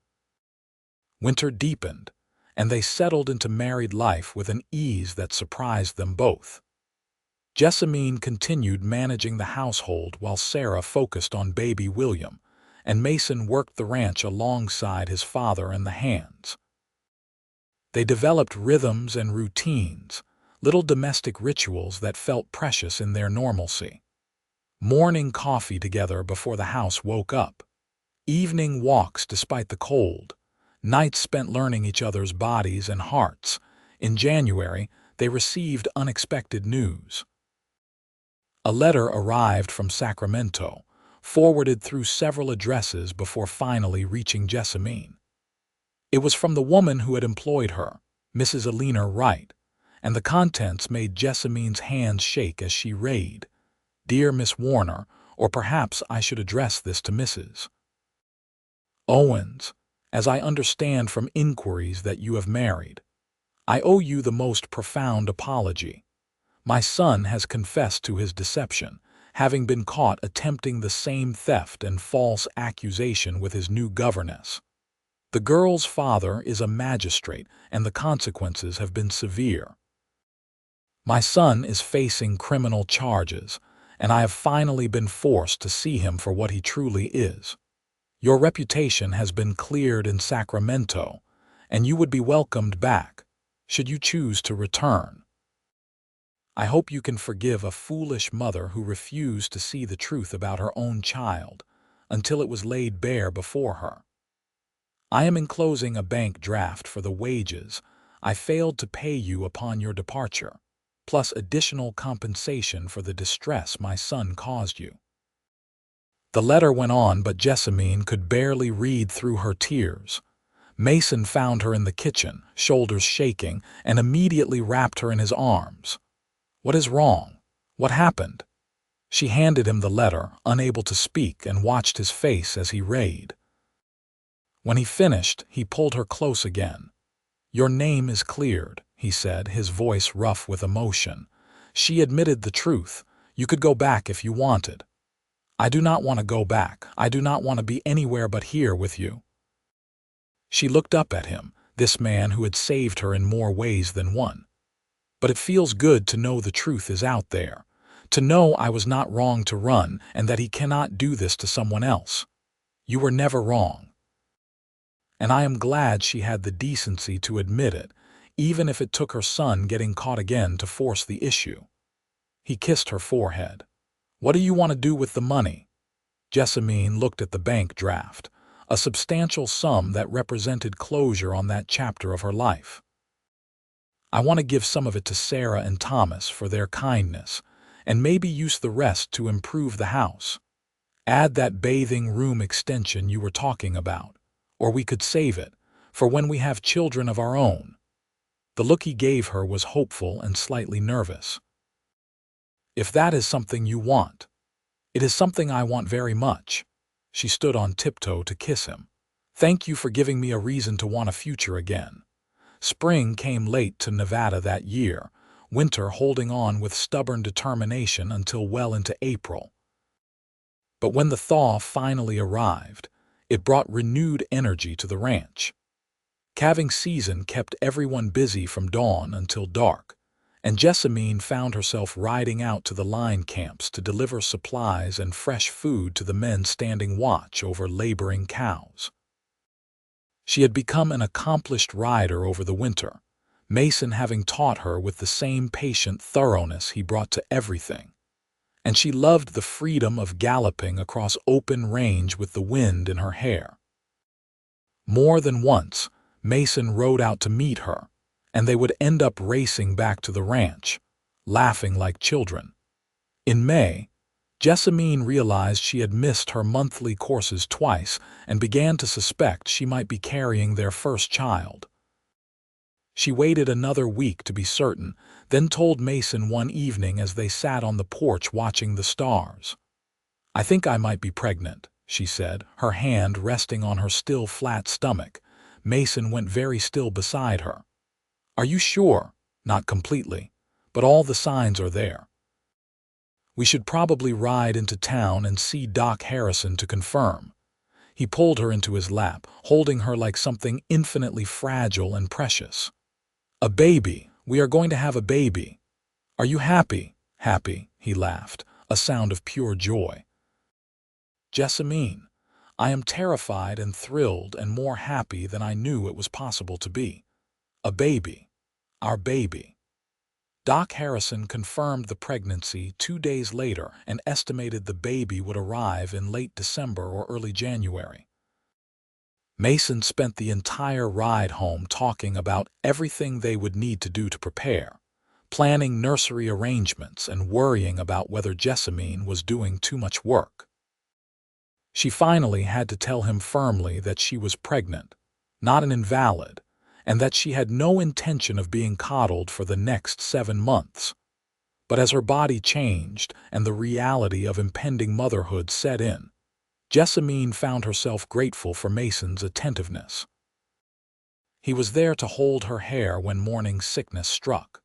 Winter deepened, and they settled into married life with an ease that surprised them both. Jessamine continued managing the household while Sarah focused on baby William, and Mason worked the ranch alongside his father and the hands. They developed rhythms and routines, little domestic rituals that felt precious in their normalcy. Morning coffee together before the house woke up, evening walks despite the cold, nights spent learning each other's bodies and hearts. In January, they received unexpected news. A letter arrived from Sacramento, forwarded through several addresses before finally reaching Jessamine. It was from the woman who had employed her, Mrs. Alina Wright, and the contents made Jessamine's hands shake as she read, "Dear Miss Warner," or perhaps I should address this to Mrs. Owens, "as I understand from inquiries that you have married, I owe you the most profound apology. My son has confessed to his deception, having been caught attempting the same theft and false accusation with his new governess. The girl's father is a magistrate, and the consequences have been severe. My son is facing criminal charges, and I have finally been forced to see him for what he truly is. Your reputation has been cleared in Sacramento, and you would be welcomed back, should you choose to return. I hope you can forgive a foolish mother who refused to see the truth about her own child until it was laid bare before her. I am enclosing a bank draft for the wages I failed to pay you upon your departure, plus additional compensation for the distress my son caused you." The letter went on, but Jessamine could barely read through her tears. Mason found her in the kitchen, shoulders shaking, and immediately wrapped her in his arms. "What is wrong? What happened?" She handed him the letter, unable to speak, and watched his face as he read. When he finished, he pulled her close again. "Your name is cleared," he said, his voice rough with emotion. She admitted the truth. "You could go back if you wanted." "I do not want to go back. I do not want to be anywhere but here with you." She looked up at him, this man who had saved her in more ways than one. "But it feels good to know the truth is out there, to know I was not wrong to run and that he cannot do this to someone else. You were never wrong." And I am glad she had the decency to admit it, even if it took her son getting caught again to force the issue. He kissed her forehead. "What do you want to do with the money?" Jessamine looked at the bank draft, a substantial sum that represented closure on that chapter of her life. I want to give some of it to Sarah and Thomas for their kindness, and maybe use the rest to improve the house. Add that bathing room extension you were talking about, or we could save it, for when we have children of our own. The look he gave her was hopeful and slightly nervous. If that is something you want, it is something I want very much. She stood on tiptoe to kiss him. Thank you for giving me a reason to want a future again. Spring came late to Nevada that year, winter holding on with stubborn determination until well into April. But when the thaw finally arrived, it brought renewed energy to the ranch. Calving season kept everyone busy from dawn until dark, and Jessamine found herself riding out to the line camps to deliver supplies and fresh food to the men standing watch over laboring cows. She had become an accomplished rider over the winter, Mason having taught her with the same patient thoroughness he brought to everything. And she loved the freedom of galloping across open range with the wind in her hair. More than once, Mason rode out to meet her, and they would end up racing back to the ranch, laughing like children. In May, Jessamine realized she had missed her monthly courses twice and began to suspect she might be carrying their first child. She waited another week to be certain, then told Mason one evening as they sat on the porch watching the stars. "I think I might be pregnant," she said, her hand resting on her still flat stomach. Mason went very still beside her. "Are you sure?" "Not completely, but all the signs are there. We should probably ride into town and see Doc Harrison to confirm." He pulled her into his lap, holding her like something infinitely fragile and precious. "A baby. We are going to have a baby. Are you happy?" "Happy," he laughed, a sound of pure joy. "Jessamine, I am terrified and thrilled and more happy than I knew it was possible to be. A baby. Our baby." Doc Harrison confirmed the pregnancy 2 days later and estimated the baby would arrive in late December or early January. Mason spent the entire ride home talking about everything they would need to do to prepare, planning nursery arrangements and worrying about whether Jessamine was doing too much work. She finally had to tell him firmly that she was pregnant, not an invalid, and that she had no intention of being coddled for the next 7 months. But as her body changed and the reality of impending motherhood set in, Jessamine found herself grateful for Mason's attentiveness. He was there to hold her hair when morning sickness struck,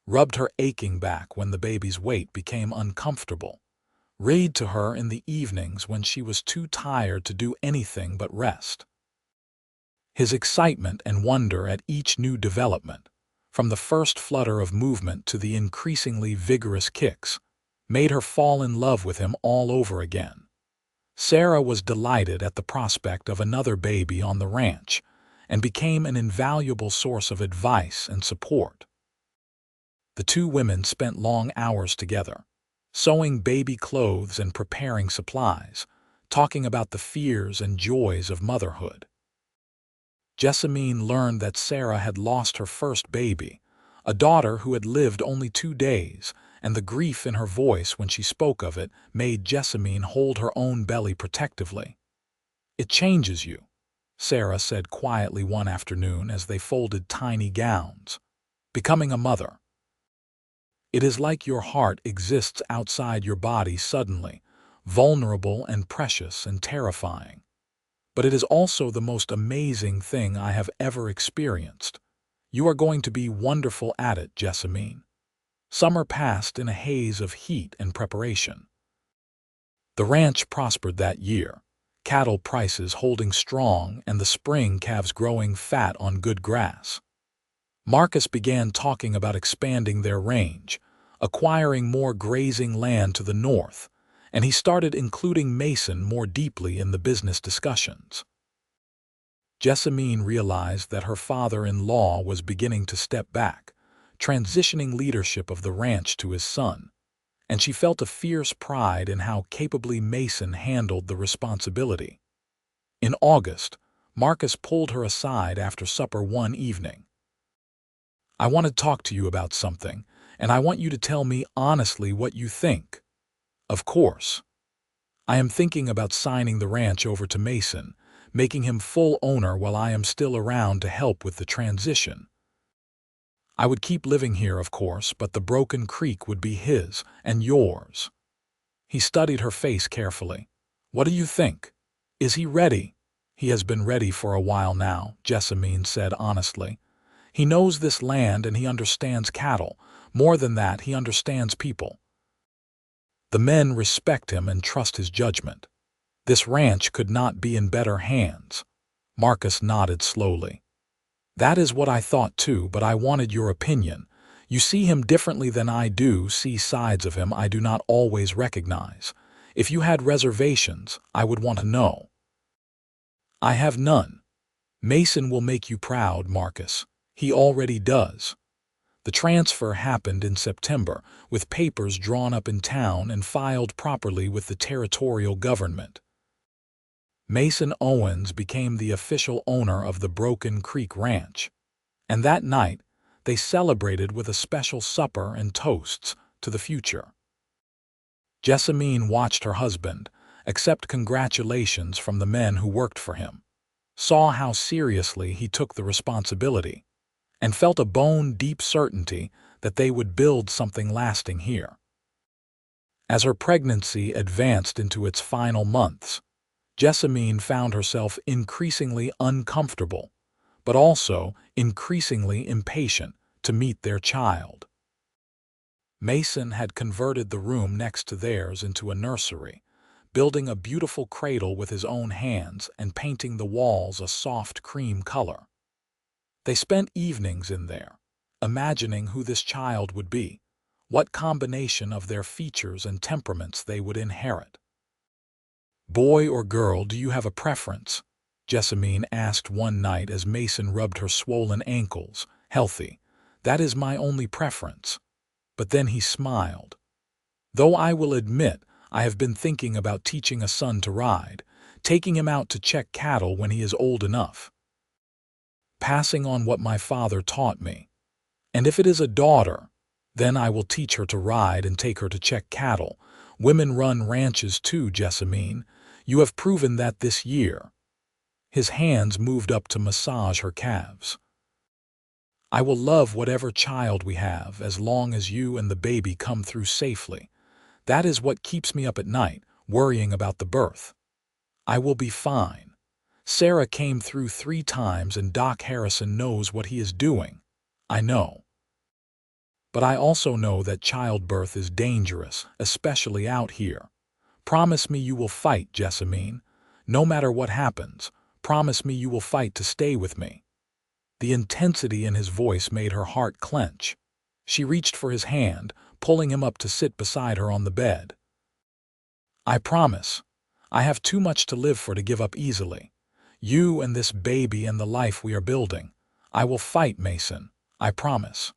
rubbed her aching back when the baby's weight became uncomfortable, read to her in the evenings when she was too tired to do anything but rest. His excitement and wonder at each new development, from the first flutter of movement to the increasingly vigorous kicks, made her fall in love with him all over again. Sarah was delighted at the prospect of another baby on the ranch and became an invaluable source of advice and support. The two women spent long hours together, sewing baby clothes and preparing supplies, talking about the fears and joys of motherhood. Jessamine learned that Sarah had lost her first baby, a daughter who had lived only 2 days, and the grief in her voice when she spoke of it made Jessamine hold her own belly protectively. "It changes you," Sarah said quietly one afternoon as they folded tiny gowns. "Becoming a mother. It is like your heart exists outside your body suddenly, vulnerable and precious and terrifying. But it is also the most amazing thing I have ever experienced. You are going to be wonderful at it, Jessamine." Summer passed in a haze of heat and preparation. The ranch prospered that year, cattle prices holding strong and the spring calves growing fat on good grass. Marcus began talking about expanding their range, acquiring more grazing land to the north, and he started including Mason more deeply in the business discussions. Jessamine realized that her father-in-law was beginning to step back, transitioning leadership of the ranch to his son, and she felt a fierce pride in how capably Mason handled the responsibility. In August, Marcus pulled her aside after supper one evening. "I want to talk to you about something, and I want you to tell me honestly what you think." "Of course. I am thinking about signing the ranch over to Mason, making him full owner while I am still around to help with the transition. I would keep living here, of course, but the Broken Creek would be his and yours." He studied her face carefully. "What do you think? Is he ready?" "He has been ready for a while now," Jessamine said honestly. "He knows this land and he understands cattle. More than that, he understands people. The men respect him and trust his judgment. This ranch could not be in better hands." Marcus nodded slowly. "That is what I thought too, but I wanted your opinion. You see him differently than I do, see sides of him I do not always recognize. If you had reservations, I would want to know." "I have none. Mason will make you proud, Marcus. He already does." The transfer happened in September, with papers drawn up in town and filed properly with the territorial government. Mason Owens became the official owner of the Broken Creek Ranch, and that night they celebrated with a special supper and toasts to the future. Jessamine watched her husband accept congratulations from the men who worked for him, saw how seriously he took the responsibility, and felt a bone-deep certainty that they would build something lasting here. As her pregnancy advanced into its final months, Jessamine found herself increasingly uncomfortable, but also increasingly impatient to meet their child. Mason had converted the room next to theirs into a nursery, building a beautiful cradle with his own hands and painting the walls a soft cream color. They spent evenings in there, imagining who this child would be, what combination of their features and temperaments they would inherit. "Boy or girl, do you have a preference?" Jessamine asked one night as Mason rubbed her swollen ankles. "Healthy. That is my only preference." But then he smiled. "Though I will admit, I have been thinking about teaching a son to ride, taking him out to check cattle when he is old enough. Passing on what my father taught me. And if it is a daughter, then I will teach her to ride and take her to check cattle. Women run ranches too, Jessamine. You have proven that this year." His hands moved up to massage her calves. "I will love whatever child we have as long as you and the baby come through safely. That is what keeps me up at night, worrying about the birth. I will be fine. Sarah came through 3 times and Doc Harrison knows what he is doing. I know. But I also know that childbirth is dangerous, especially out here. Promise me you will fight, Jessamine. No matter what happens, promise me you will fight to stay with me." The intensity in his voice made her heart clench. She reached for his hand, pulling him up to sit beside her on the bed. "I promise. I have too much to live for to give up easily. You and this baby and the life we are building. I will fight, Mason. I promise."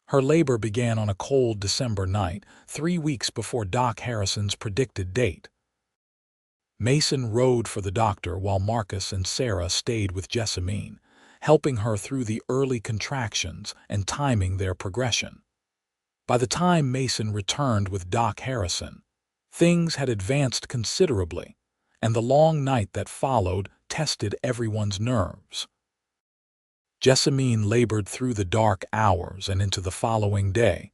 Her labor began on a cold December night, 3 weeks before Doc Harrison's predicted date. Mason rode for the doctor while Marcus and Sarah stayed with Jessamine, helping her through the early contractions and timing their progression. By the time Mason returned with Doc Harrison, things had advanced considerably, and the long night that followed tested everyone's nerves. Jessamine labored through the dark hours and into the following day,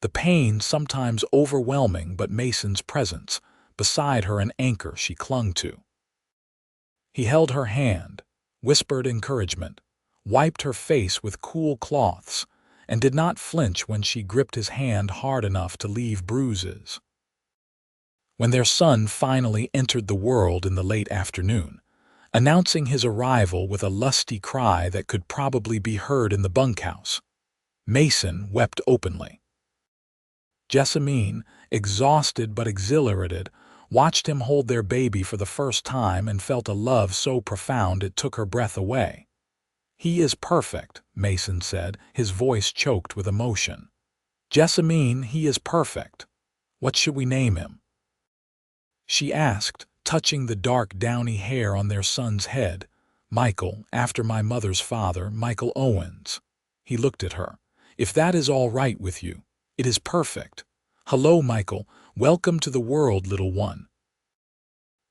the pain sometimes overwhelming, but Mason's presence beside her an anchor she clung to. He held her hand, whispered encouragement, wiped her face with cool cloths, and did not flinch when she gripped his hand hard enough to leave bruises. When their son finally entered the world in the late afternoon, announcing his arrival with a lusty cry that could probably be heard in the bunkhouse, Mason wept openly. Jessamine, exhausted but exhilarated, watched him hold their baby for the first time and felt a love so profound it took her breath away. "He is perfect," Mason said, his voice choked with emotion. "Jessamine, he is perfect. What should we name him?" she asked, touching the dark downy hair on their son's head. "Michael, after my mother's father, Michael Owens." He looked at her. "If that is all right with you, it is perfect. Hello, Michael. Welcome to the world, little one."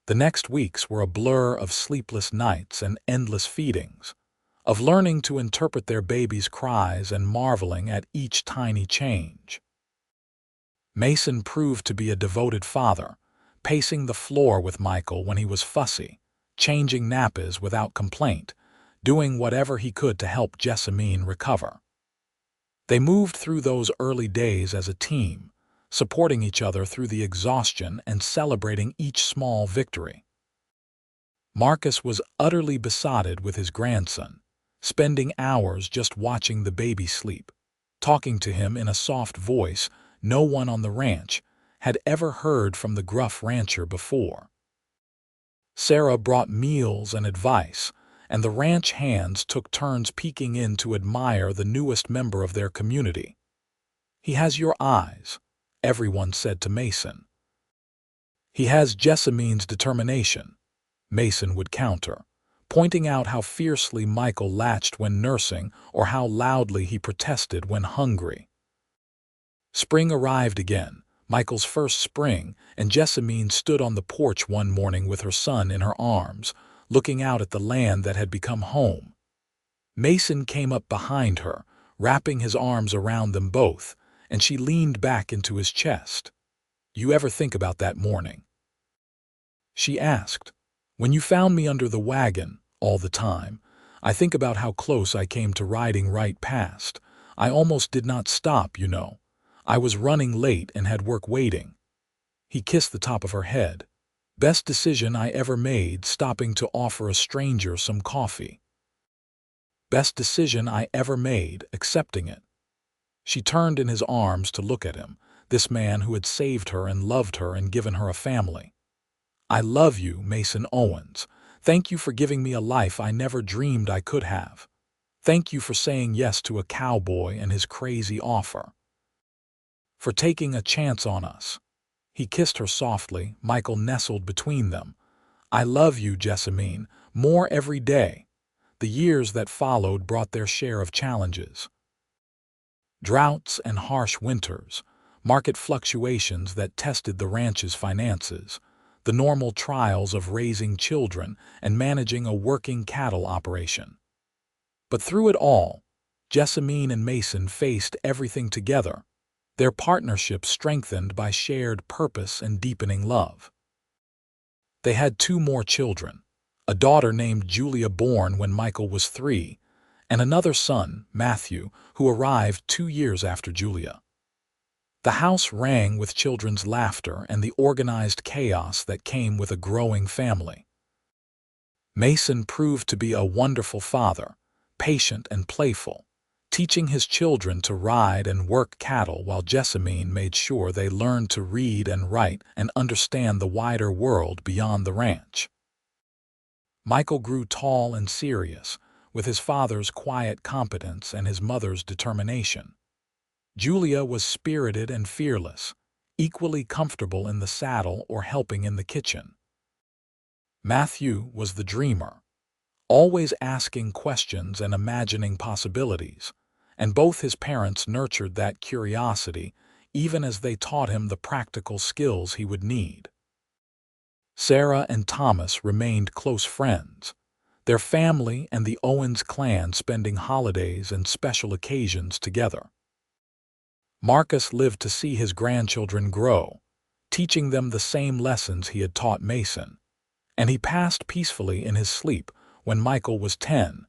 The next weeks were a blur of sleepless nights and endless feedings, of learning to interpret their baby's cries and marveling at each tiny change. Mason proved to be a devoted father, pacing the floor with Michael when he was fussy, changing nappies without complaint, doing whatever he could to help Jessamine recover. They moved through those early days as a team, supporting each other through the exhaustion and celebrating each small victory. Marcus was utterly besotted with his grandson, spending hours just watching the baby sleep, talking to him in a soft voice no one on the ranch had ever heard from the gruff rancher before. Sarah brought meals and advice, and the ranch hands took turns peeking in to admire the newest member of their community. "He has your eyes," everyone said to Mason. "He has Jessamine's determination," Mason would counter, pointing out how fiercely Michael latched when nursing or how loudly he protested when hungry. Spring arrived again, Michael's first spring, and Jessamine stood on the porch one morning with her son in her arms, looking out at the land that had become home. Mason came up behind her, wrapping his arms around them both, and she leaned back into his chest. "You ever think about that morning?" she asked. "When you found me under the wagon, all the time, I think about how close I came to riding right past. I almost did not stop, you know. I was running late and had work waiting." He kissed the top of her head. "Best decision I ever made, stopping to offer a stranger some coffee. Best decision I ever made, accepting it." She turned in his arms to look at him, this man who had saved her and loved her and given her a family. "I love you, Mason Owens. Thank you for giving me a life I never dreamed I could have. Thank you for saying yes to a cowboy and his crazy offer. For taking a chance on us." He kissed her softly, Michael nestled between them. "I love you, Jessamine, more every day." The years that followed brought their share of challenges. Droughts and harsh winters, market fluctuations that tested the ranch's finances, the normal trials of raising children and managing a working cattle operation. But through it all, Jessamine and Mason faced everything together, their partnership strengthened by shared purpose and deepening love. They had 2 more children, a daughter named Julia born when Michael was 3, and another son, Matthew, who arrived 2 years after Julia. The house rang with children's laughter and the organized chaos that came with a growing family. Mason proved to be a wonderful father, patient and playful, teaching his children to ride and work cattle while Jessamine made sure they learned to read and write and understand the wider world beyond the ranch. Michael grew tall and serious, with his father's quiet competence and his mother's determination. Julia was spirited and fearless, equally comfortable in the saddle or helping in the kitchen. Matthew was the dreamer, always asking questions and imagining possibilities, and both his parents nurtured that curiosity even as they taught him the practical skills he would need. Sarah and Thomas remained close friends, their family and the Owens clan spending holidays and special occasions together. Marcus lived to see his grandchildren grow, teaching them the same lessons he had taught Mason, and he passed peacefully in his sleep when Michael was 10,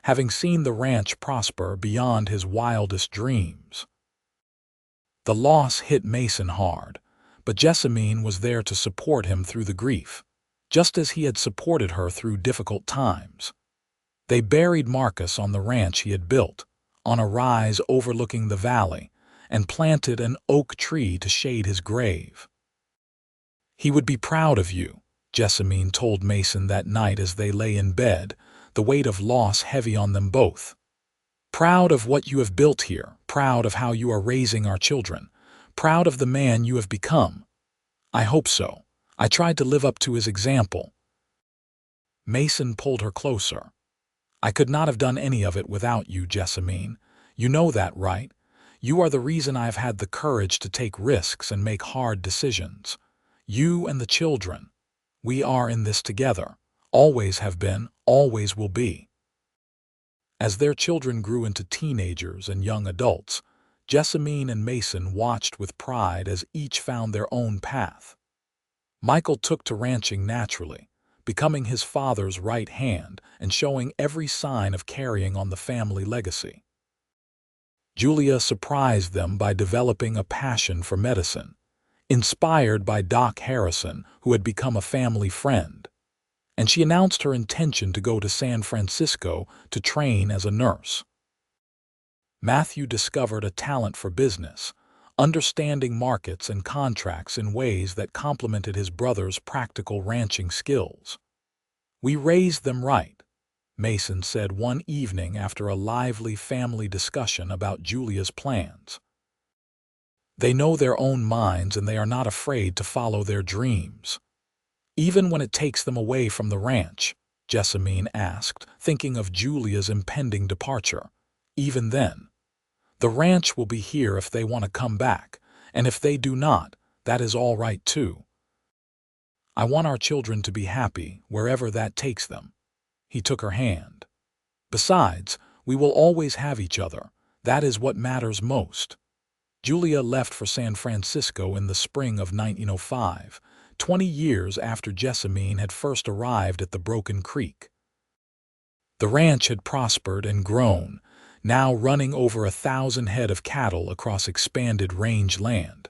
having seen the ranch prosper beyond his wildest dreams. The loss hit Mason hard, but Jessamine was there to support him through the grief, just as he had supported her through difficult times. They buried Marcus on the ranch he had built, on a rise overlooking the valley, and planted an oak tree to shade his grave. "He would be proud of you," Jessamine told Mason that night as they lay in bed, the weight of loss heavy on them both. "Proud of what you have built here, proud of how you are raising our children, proud of the man you have become." "I hope so. I tried to live up to his example." Mason pulled her closer. "I could not have done any of it without you, Jessamine. You know that, right? You are the reason I have had the courage to take risks and make hard decisions. You and the children. We are in this together. Always have been, always will be." As their children grew into teenagers and young adults, Jessamine and Mason watched with pride as each found their own path. Michael took to ranching naturally, becoming his father's right hand and showing every sign of carrying on the family legacy. Julia surprised them by developing a passion for medicine, inspired by Doc Harrison, who had become a family friend, and she announced her intention to go to San Francisco to train as a nurse. Matthew discovered a talent for business, understanding markets and contracts in ways that complemented his brother's practical ranching skills. "We raised them right," Mason said one evening after a lively family discussion about Julia's plans. "They know their own minds and they are not afraid to follow their dreams." "Even when it takes them away from the ranch?" Jessamine asked, thinking of Julia's impending departure. "Even then. The ranch will be here if they want to come back, and if they do not, that is all right too. I want our children to be happy wherever that takes them." He took her hand. "Besides, we will always have each other. That is what matters most." Julia left for San Francisco in the spring of 1905, 20 years after Jessamine had first arrived at the Broken Creek. The ranch had prospered and grown, now running over 1,000 head of cattle across expanded range land.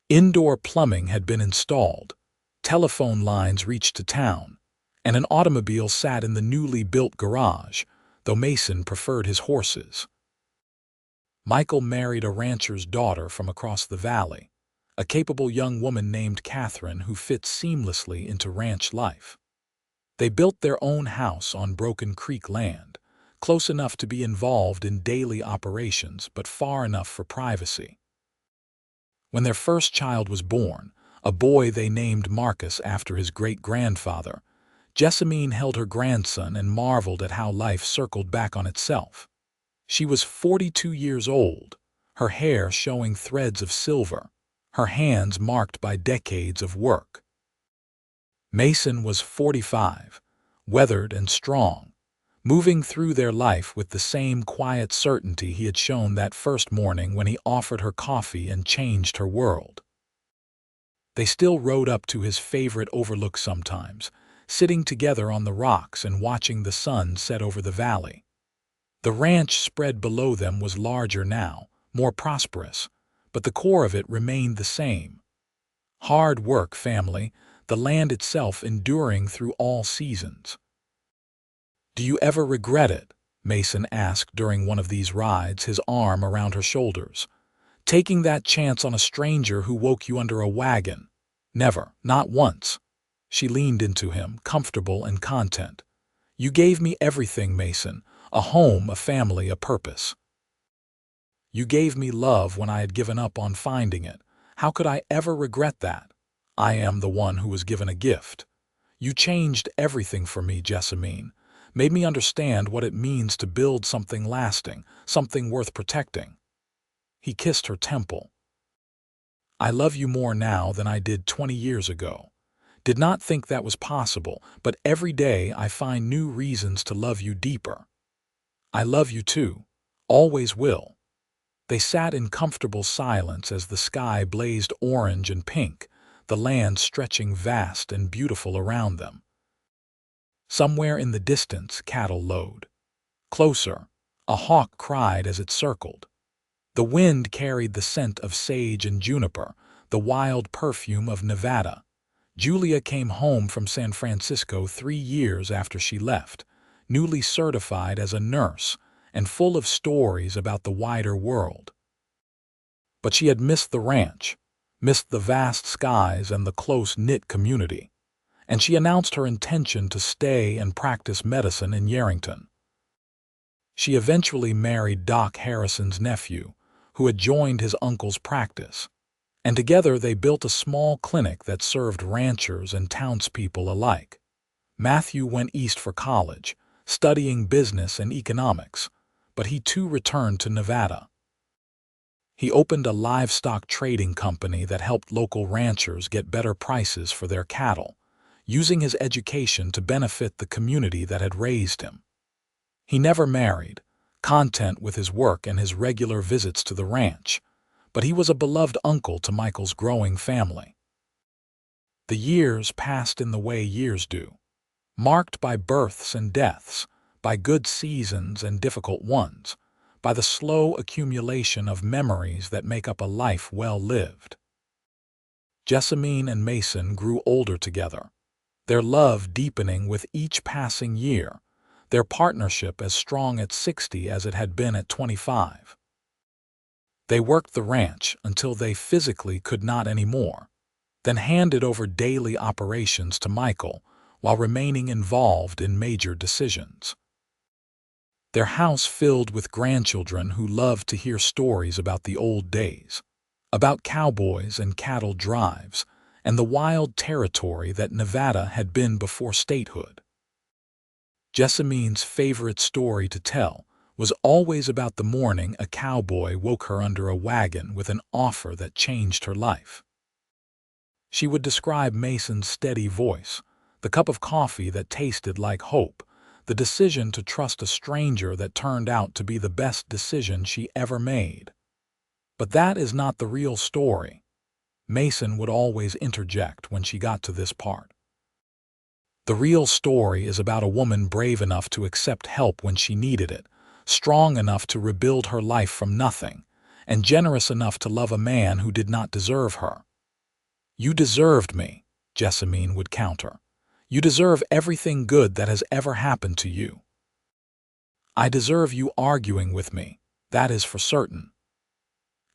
Indoor plumbing had been installed, telephone lines reached to town, and an automobile sat in the newly built garage, though Mason preferred his horses. Michael married a rancher's daughter from across the valley, a capable young woman named Catherine who fit seamlessly into ranch life. They built their own house on Broken Creek land, close enough to be involved in daily operations but far enough for privacy. When their first child was born, a boy they named Marcus after his great-grandfather, Jessamine held her grandson and marveled at how life circled back on itself. She was 42 years old, her hair showing threads of silver, her hands marked by decades of work. Mason was 45, weathered and strong, moving through their life with the same quiet certainty he had shown that first morning when he offered her coffee and changed her world. They still rode up to his favorite overlook sometimes, sitting together on the rocks and watching the sun set over the valley. The ranch spread below them was larger now, more prosperous, but the core of it remained the same. Hard work, family, the land itself enduring through all seasons. "Do you ever regret it?" Mason asked during one of these rides, his arm around her shoulders. "Taking that chance on a stranger who woke you under a wagon?" "Never, not once." She leaned into him, comfortable and content. "You gave me everything, Mason, a home, a family, a purpose. You gave me love when I had given up on finding it. How could I ever regret that? I am the one who was given a gift. You changed everything for me, Jessamine, made me understand what it means to build something lasting, something worth protecting." He kissed her temple. "I love you more now than I did 20 years ago. Did not think that was possible, but every day I find new reasons to love you deeper. I love you too, always will." They sat in comfortable silence as the sky blazed orange and pink, the land stretching vast and beautiful around them. Somewhere in the distance, cattle lowed. Closer, a hawk cried as it circled. The wind carried the scent of sage and juniper, the wild perfume of Nevada. Julia came home from San Francisco 3 years after she left, newly certified as a nurse and full of stories about the wider world. But she had missed the ranch, missed the vast skies and the close-knit community, and she announced her intention to stay and practice medicine in Yerington. She eventually married Doc Harrison's nephew, who had joined his uncle's practice, and together they built a small clinic that served ranchers and townspeople alike. Matthew went east for college, studying business and economics, but he too returned to Nevada. He opened a livestock trading company that helped local ranchers get better prices for their cattle, using his education to benefit the community that had raised him. He never married, content with his work and his regular visits to the ranch, but he was a beloved uncle to Michael's growing family. The years passed in the way years do, marked by births and deaths, by good seasons and difficult ones, by the slow accumulation of memories that make up a life well lived. Jessamine and Mason grew older together, their love deepening with each passing year, their partnership as strong at 60 as it had been at 25. They worked the ranch until they physically could not anymore, then handed over daily operations to Michael while remaining involved in major decisions. Their house filled with grandchildren who loved to hear stories about the old days, about cowboys and cattle drives, and the wild territory that Nevada had been before statehood. Jessamine's favorite story to tell was always about the morning a cowboy woke her under a wagon with an offer that changed her life. She would describe Mason's steady voice, the cup of coffee that tasted like hope, the decision to trust a stranger that turned out to be the best decision she ever made. But that is not the real story. Mason would always interject when she got to this part. The real story is about a woman brave enough to accept help when she needed it, strong enough to rebuild her life from nothing, and generous enough to love a man who did not deserve her. "You deserved me," Jessamine would counter. "You deserve everything good that has ever happened to you. I deserve you arguing with me, that is for certain."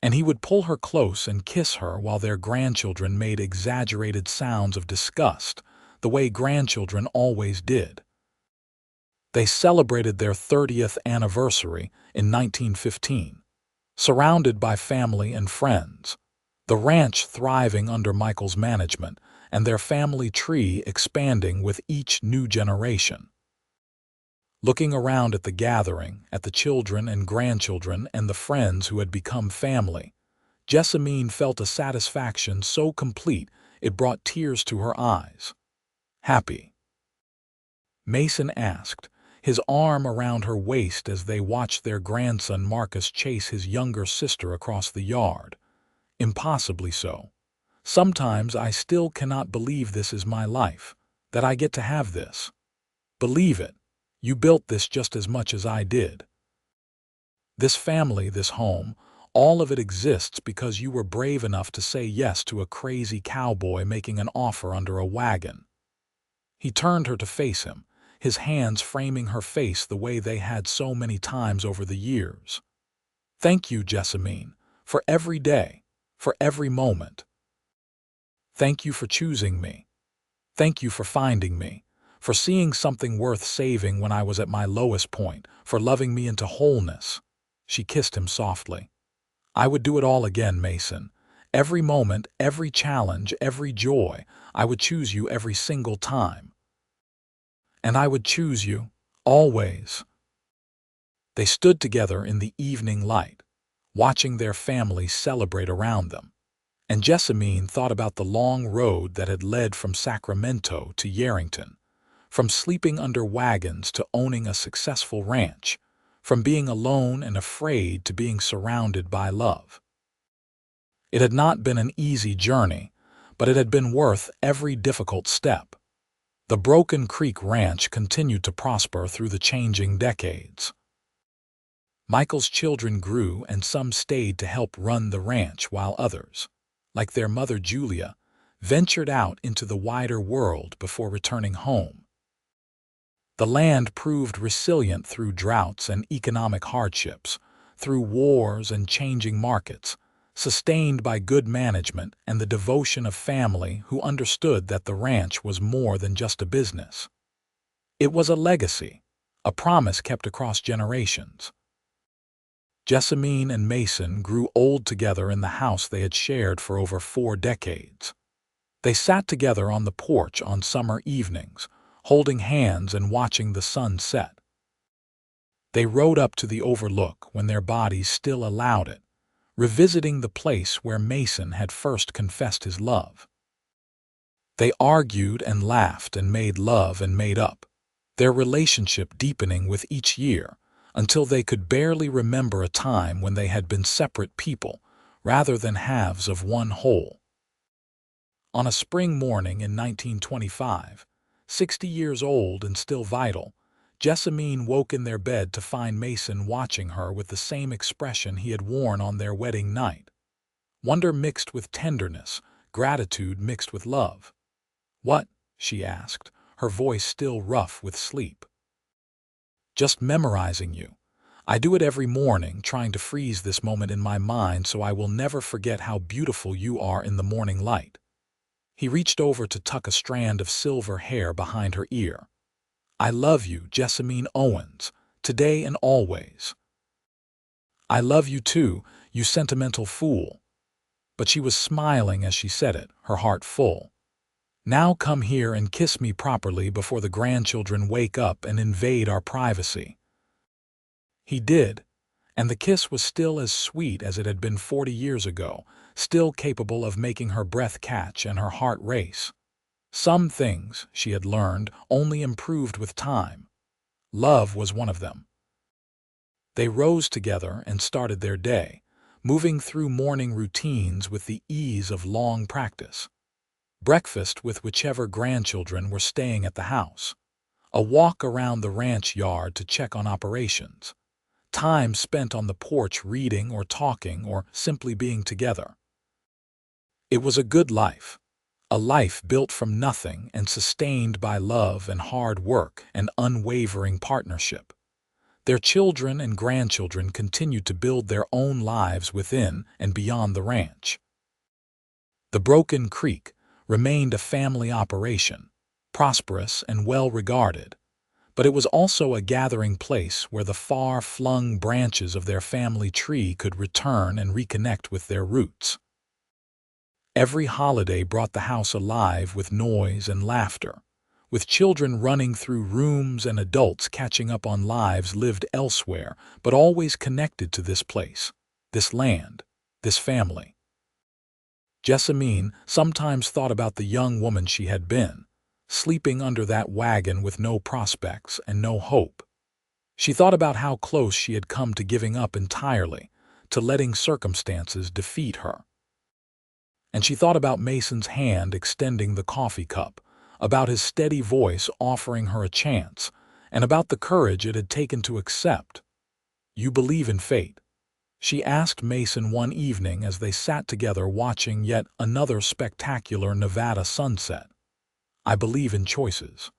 And he would pull her close and kiss her while their grandchildren made exaggerated sounds of disgust, the way grandchildren always did. They celebrated their 30th anniversary in 1915, surrounded by family and friends, the ranch thriving under Michael's management, and their family tree expanding with each new generation. Looking around at the gathering, at the children and grandchildren and the friends who had become family, Jessamine felt a satisfaction so complete it brought tears to her eyes. "Happy?" Mason asked, his arm around her waist as they watched their grandson Marcus chase his younger sister across the yard. "Impossibly so. Sometimes I still cannot believe this is my life, that I get to have this. Believe it, you built this just as much as I did. This family, this home, all of it exists because you were brave enough to say yes to a crazy cowboy making an offer under a wagon." He turned her to face him, his hands framing her face the way they had so many times over the years. "Thank you, Jessamine, for every day, for every moment. Thank you for choosing me. Thank you for finding me, for seeing something worth saving when I was at my lowest point, for loving me into wholeness." She kissed him softly. "I would do it all again, Mason. Every moment, every challenge, every joy, I would choose you every single time. And I would choose you, always." They stood together in the evening light, watching their family celebrate around them. And Jessamine thought about the long road that had led from Sacramento to Yerington, from sleeping under wagons to owning a successful ranch, from being alone and afraid to being surrounded by love. It had not been an easy journey, but it had been worth every difficult step. The Broken Creek Ranch continued to prosper through the changing decades. Michael's children grew, and some stayed to help run the ranch, while others, like their mother Julia, ventured out into the wider world before returning home. The land proved resilient through droughts and economic hardships, through wars and changing markets, sustained by good management and the devotion of family who understood that the ranch was more than just a business. It was a legacy, a promise kept across generations. Jessamine and Mason grew old together in the house they had shared for over 4 decades. They sat together on the porch on summer evenings, holding hands and watching the sun set. They rode up to the overlook when their bodies still allowed it, revisiting the place where Mason had first confessed his love. They argued and laughed and made love and made up, their relationship deepening with each year, until they could barely remember a time when they had been separate people rather than halves of one whole. On a spring morning in 1925, 60 years old and still vital, Jessamine woke in their bed to find Mason watching her with the same expression he had worn on their wedding night. Wonder mixed with tenderness, gratitude mixed with love. "What?" she asked, her voice still rough with sleep. "Just memorizing you. I do it every morning, trying to freeze this moment in my mind so I will never forget how beautiful you are in the morning light." He reached over to tuck a strand of silver hair behind her ear. "I love you, Jessamine Owens, today and always." "I love you too, you sentimental fool." But she was smiling as she said it, her heart full. "Now come here and kiss me properly before the grandchildren wake up and invade our privacy." He did, and the kiss was still as sweet as it had been 40 years ago, still capable of making her breath catch and her heart race. Some things, she had learned, only improved with time. Love was one of them. They rose together and started their day, moving through morning routines with the ease of long practice. Breakfast with whichever grandchildren were staying at the house. A walk around the ranch yard to check on operations. Time spent on the porch reading or talking or simply being together. It was a good life. A life built from nothing and sustained by love and hard work and unwavering partnership. Their children and grandchildren continued to build their own lives within and beyond the ranch. The Broken Creek remained a family operation, prosperous and well-regarded, but it was also a gathering place where the far-flung branches of their family tree could return and reconnect with their roots. Every holiday brought the house alive with noise and laughter, with children running through rooms and adults catching up on lives lived elsewhere, but always connected to this place, this land, this family. Jessamine sometimes thought about the young woman she had been, sleeping under that wagon with no prospects and no hope. She thought about how close she had come to giving up entirely, to letting circumstances defeat her. And she thought about Mason's hand extending the coffee cup, about his steady voice offering her a chance, and about the courage it had taken to accept. "You believe in fate?" she asked Mason one evening as they sat together watching yet another spectacular Nevada sunset. "I believe in choices.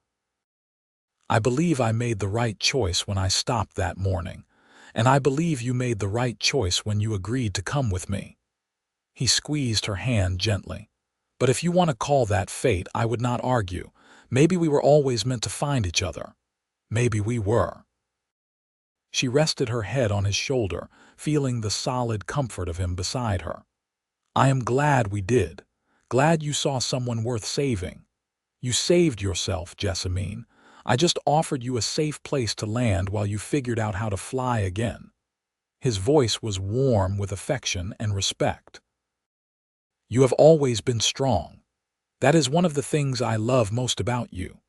I believe I made the right choice when I stopped that morning, and I believe you made the right choice when you agreed to come with me." He squeezed her hand gently. "But if you want to call that fate, I would not argue. Maybe we were always meant to find each other. Maybe we were." She rested her head on his shoulder, feeling the solid comfort of him beside her. "I am glad we did. Glad you saw someone worth saving. You saved yourself, Jessamine. I just offered you a safe place to land while you figured out how to fly again." His voice was warm with affection and respect. "You have always been strong. That is one of the things I love most about you."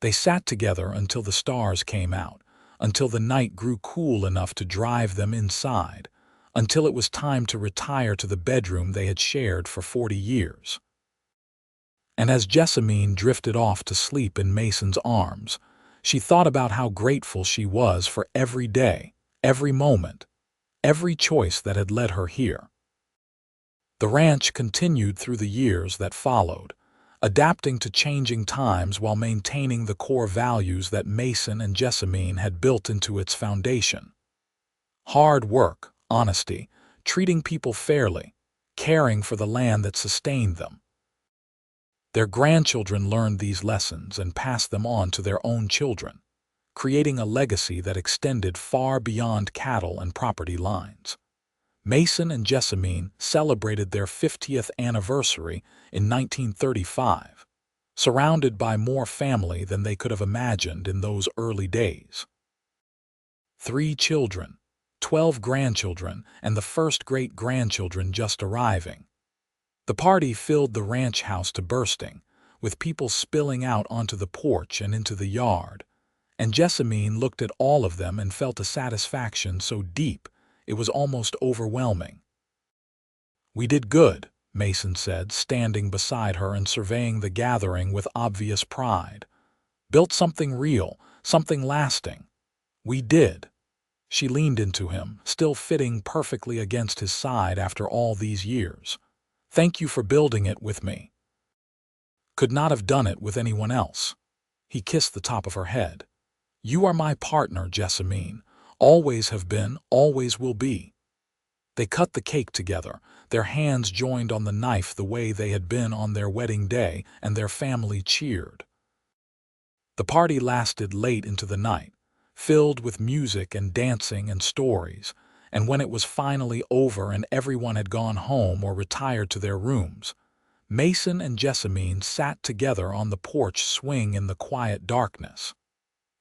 They sat together until the stars came out, until the night grew cool enough to drive them inside, until it was time to retire to the bedroom they had shared for 40 years. And as Jessamine drifted off to sleep in Mason's arms, she thought about how grateful she was for every day, every moment, every choice that had led her here. The ranch continued through the years that followed, adapting to changing times while maintaining the core values that Mason and Jessamine had built into its foundation. Hard work, honesty, treating people fairly, caring for the land that sustained them. Their grandchildren learned these lessons and passed them on to their own children, creating a legacy that extended far beyond cattle and property lines. Mason and Jessamine celebrated their 50th anniversary in 1935, surrounded by more family than they could have imagined in those early days. 3 children, 12 grandchildren, and the first great-grandchildren just arriving. The party filled the ranch house to bursting, with people spilling out onto the porch and into the yard, and Jessamine looked at all of them and felt a satisfaction so deep it was almost overwhelming. "We did good," Mason said, standing beside her and surveying the gathering with obvious pride. "Built something real, something lasting. We did." She leaned into him, still fitting perfectly against his side after all these years. "Thank you for building it with me. Could not have done it with anyone else." He kissed the top of her head. "You are my partner, Jessamine. Always have been, always will be." They cut the cake together, their hands joined on the knife the way they had been on their wedding day, and their family cheered. The party lasted late into the night, filled with music and dancing and stories, and when it was finally over and everyone had gone home or retired to their rooms, Mason and Jessamine sat together on the porch swing in the quiet darkness.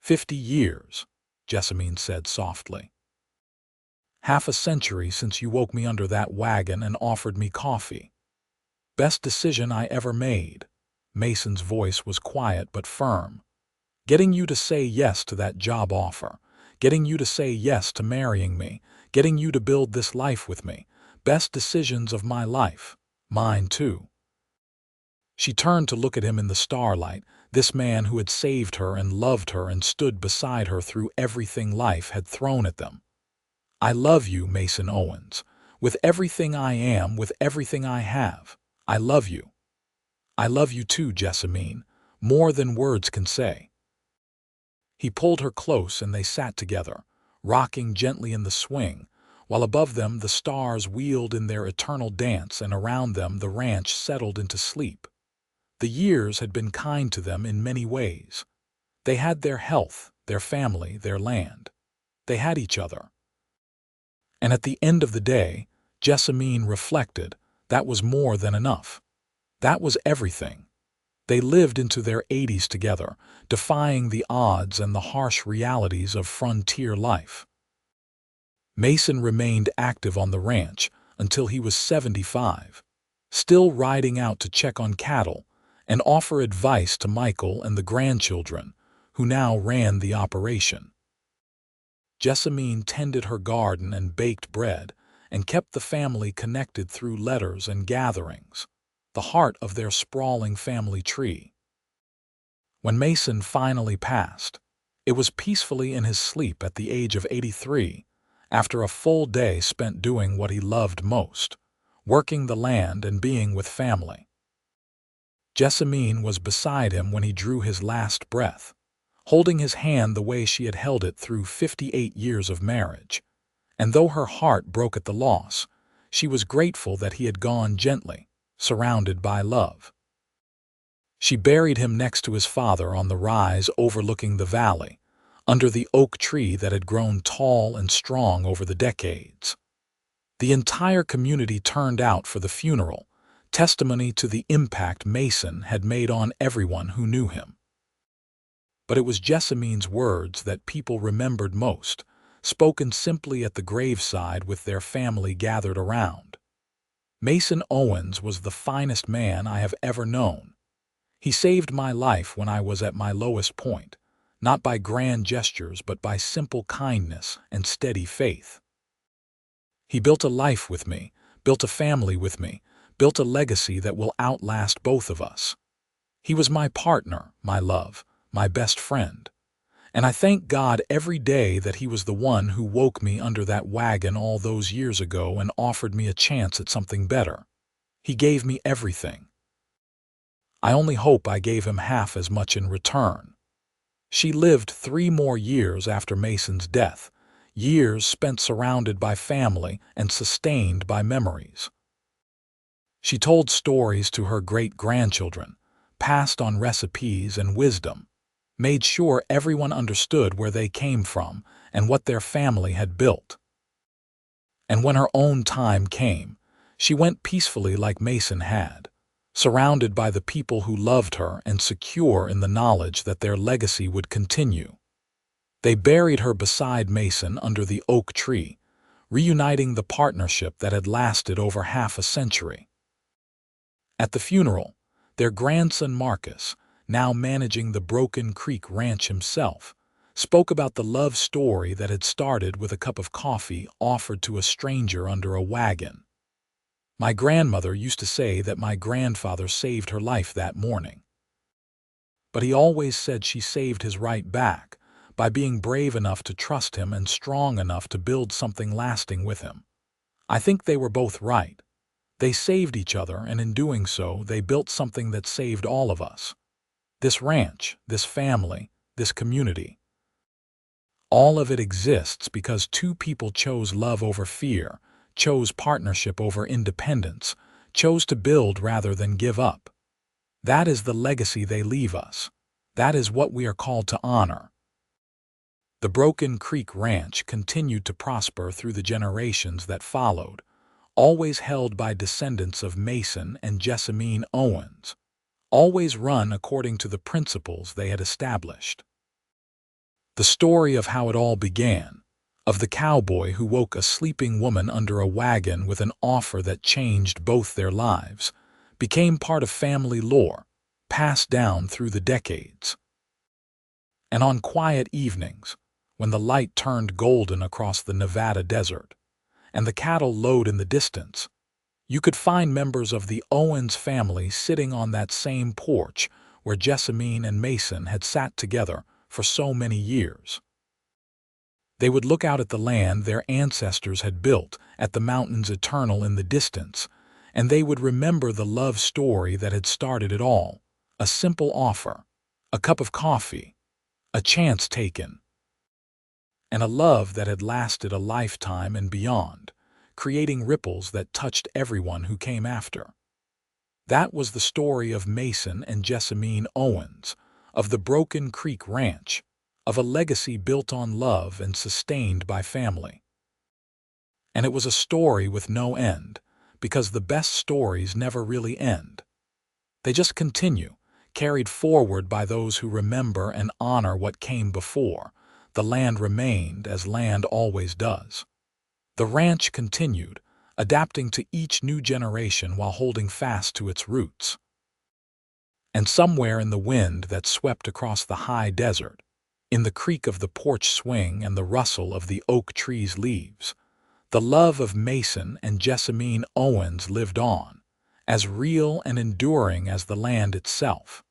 50 years, Jessamine said softly. "Half a century since you woke me under that wagon and offered me coffee. Best decision I ever made." Mason's voice was quiet but firm. "Getting you to say yes to that job offer, getting you to say yes to marrying me, getting you to build this life with me. Best decisions of my life. Mine too." She turned to look at him in the starlight, this man who had saved her and loved her and stood beside her through everything life had thrown at them. "I love you, Mason Owens. With everything I am, with everything I have. I love you. I love you too, Jessamine, more than words can say." He pulled her close and they sat together, rocking gently in the swing, while above them the stars wheeled in their eternal dance and around them the ranch settled into sleep. The years had been kind to them in many ways. They had their health, their family, their land. They had each other. And at the end of the day, Jessamine reflected, that was more than enough. That was everything. They lived into their 80s together, defying the odds and the harsh realities of frontier life. Mason remained active on the ranch until he was 75, still riding out to check on cattle and offer advice to Michael and the grandchildren, who now ran the operation. Jessamine tended her garden and baked bread and kept the family connected through letters and gatherings, the heart of their sprawling family tree. When Mason finally passed, it was peacefully in his sleep at the age of 83, after a full day spent doing what he loved most, working the land and being with family. Jessamine was beside him when he drew his last breath, holding his hand the way she had held it through 58 years of marriage. And though her heart broke at the loss, she was grateful that he had gone gently, surrounded by love. She buried him next to his father on the rise overlooking the valley, under the oak tree that had grown tall and strong over the decades. The entire community turned out for the funeral, testimony to the impact Mason had made on everyone who knew him. But it was Jessamine's words that people remembered most, spoken simply at the graveside with their family gathered around. "Mason Owens was the finest man I have ever known. He saved my life when I was at my lowest point, not by grand gestures but by simple kindness and steady faith. He built a life with me, built a family with me, built a legacy that will outlast both of us. He was my partner, my love, my best friend. And I thank God every day that he was the one who woke me under that wagon all those years ago and offered me a chance at something better. He gave me everything. I only hope I gave him half as much in return." She lived 3 more years after Mason's death, years spent surrounded by family and sustained by memories. She told stories to her great-grandchildren, passed on recipes and wisdom, made sure everyone understood where they came from and what their family had built. And when her own time came, she went peacefully like Mason had, surrounded by the people who loved her and secure in the knowledge that their legacy would continue. They buried her beside Mason under the oak tree, reuniting the partnership that had lasted over half a century. At the funeral, their grandson Marcus, now managing the Broken Creek Ranch himself, spoke about the love story that had started with a cup of coffee offered to a stranger under a wagon. "My grandmother used to say that my grandfather saved her life that morning. But he always said she saved his right back by being brave enough to trust him and strong enough to build something lasting with him. I think they were both right. They saved each other, and in doing so, they built something that saved all of us. This ranch, this family, this community. All of it exists because two people chose love over fear, chose partnership over independence, chose to build rather than give up. That is the legacy they leave us. That is what we are called to honor." The Broken Creek Ranch continued to prosper through the generations that followed, always held by descendants of Mason and Jessamine Owens, always run according to the principles they had established. The story of how it all began, of the cowboy who woke a sleeping woman under a wagon with an offer that changed both their lives, became part of family lore, passed down through the decades. And on quiet evenings, when the light turned golden across the Nevada desert, and the cattle lowed in the distance, you could find members of the Owens family sitting on that same porch where Jessamine and Mason had sat together for so many years. They would look out at the land their ancestors had built, at the mountains eternal in the distance, and they would remember the love story that had started it all, a simple offer, a cup of coffee, a chance taken, and a love that had lasted a lifetime and beyond, creating ripples that touched everyone who came after. That was the story of Mason and Jessamine Owens, of the Broken Creek Ranch, of a legacy built on love and sustained by family. And it was a story with no end, because the best stories never really end. They just continue, carried forward by those who remember and honor what came before. The land remained, as land always does. The ranch continued, adapting to each new generation while holding fast to its roots. And somewhere in the wind that swept across the high desert, in the creak of the porch swing and the rustle of the oak tree's leaves, the love of Mason and Jessamine Owens lived on, as real and enduring as the land itself.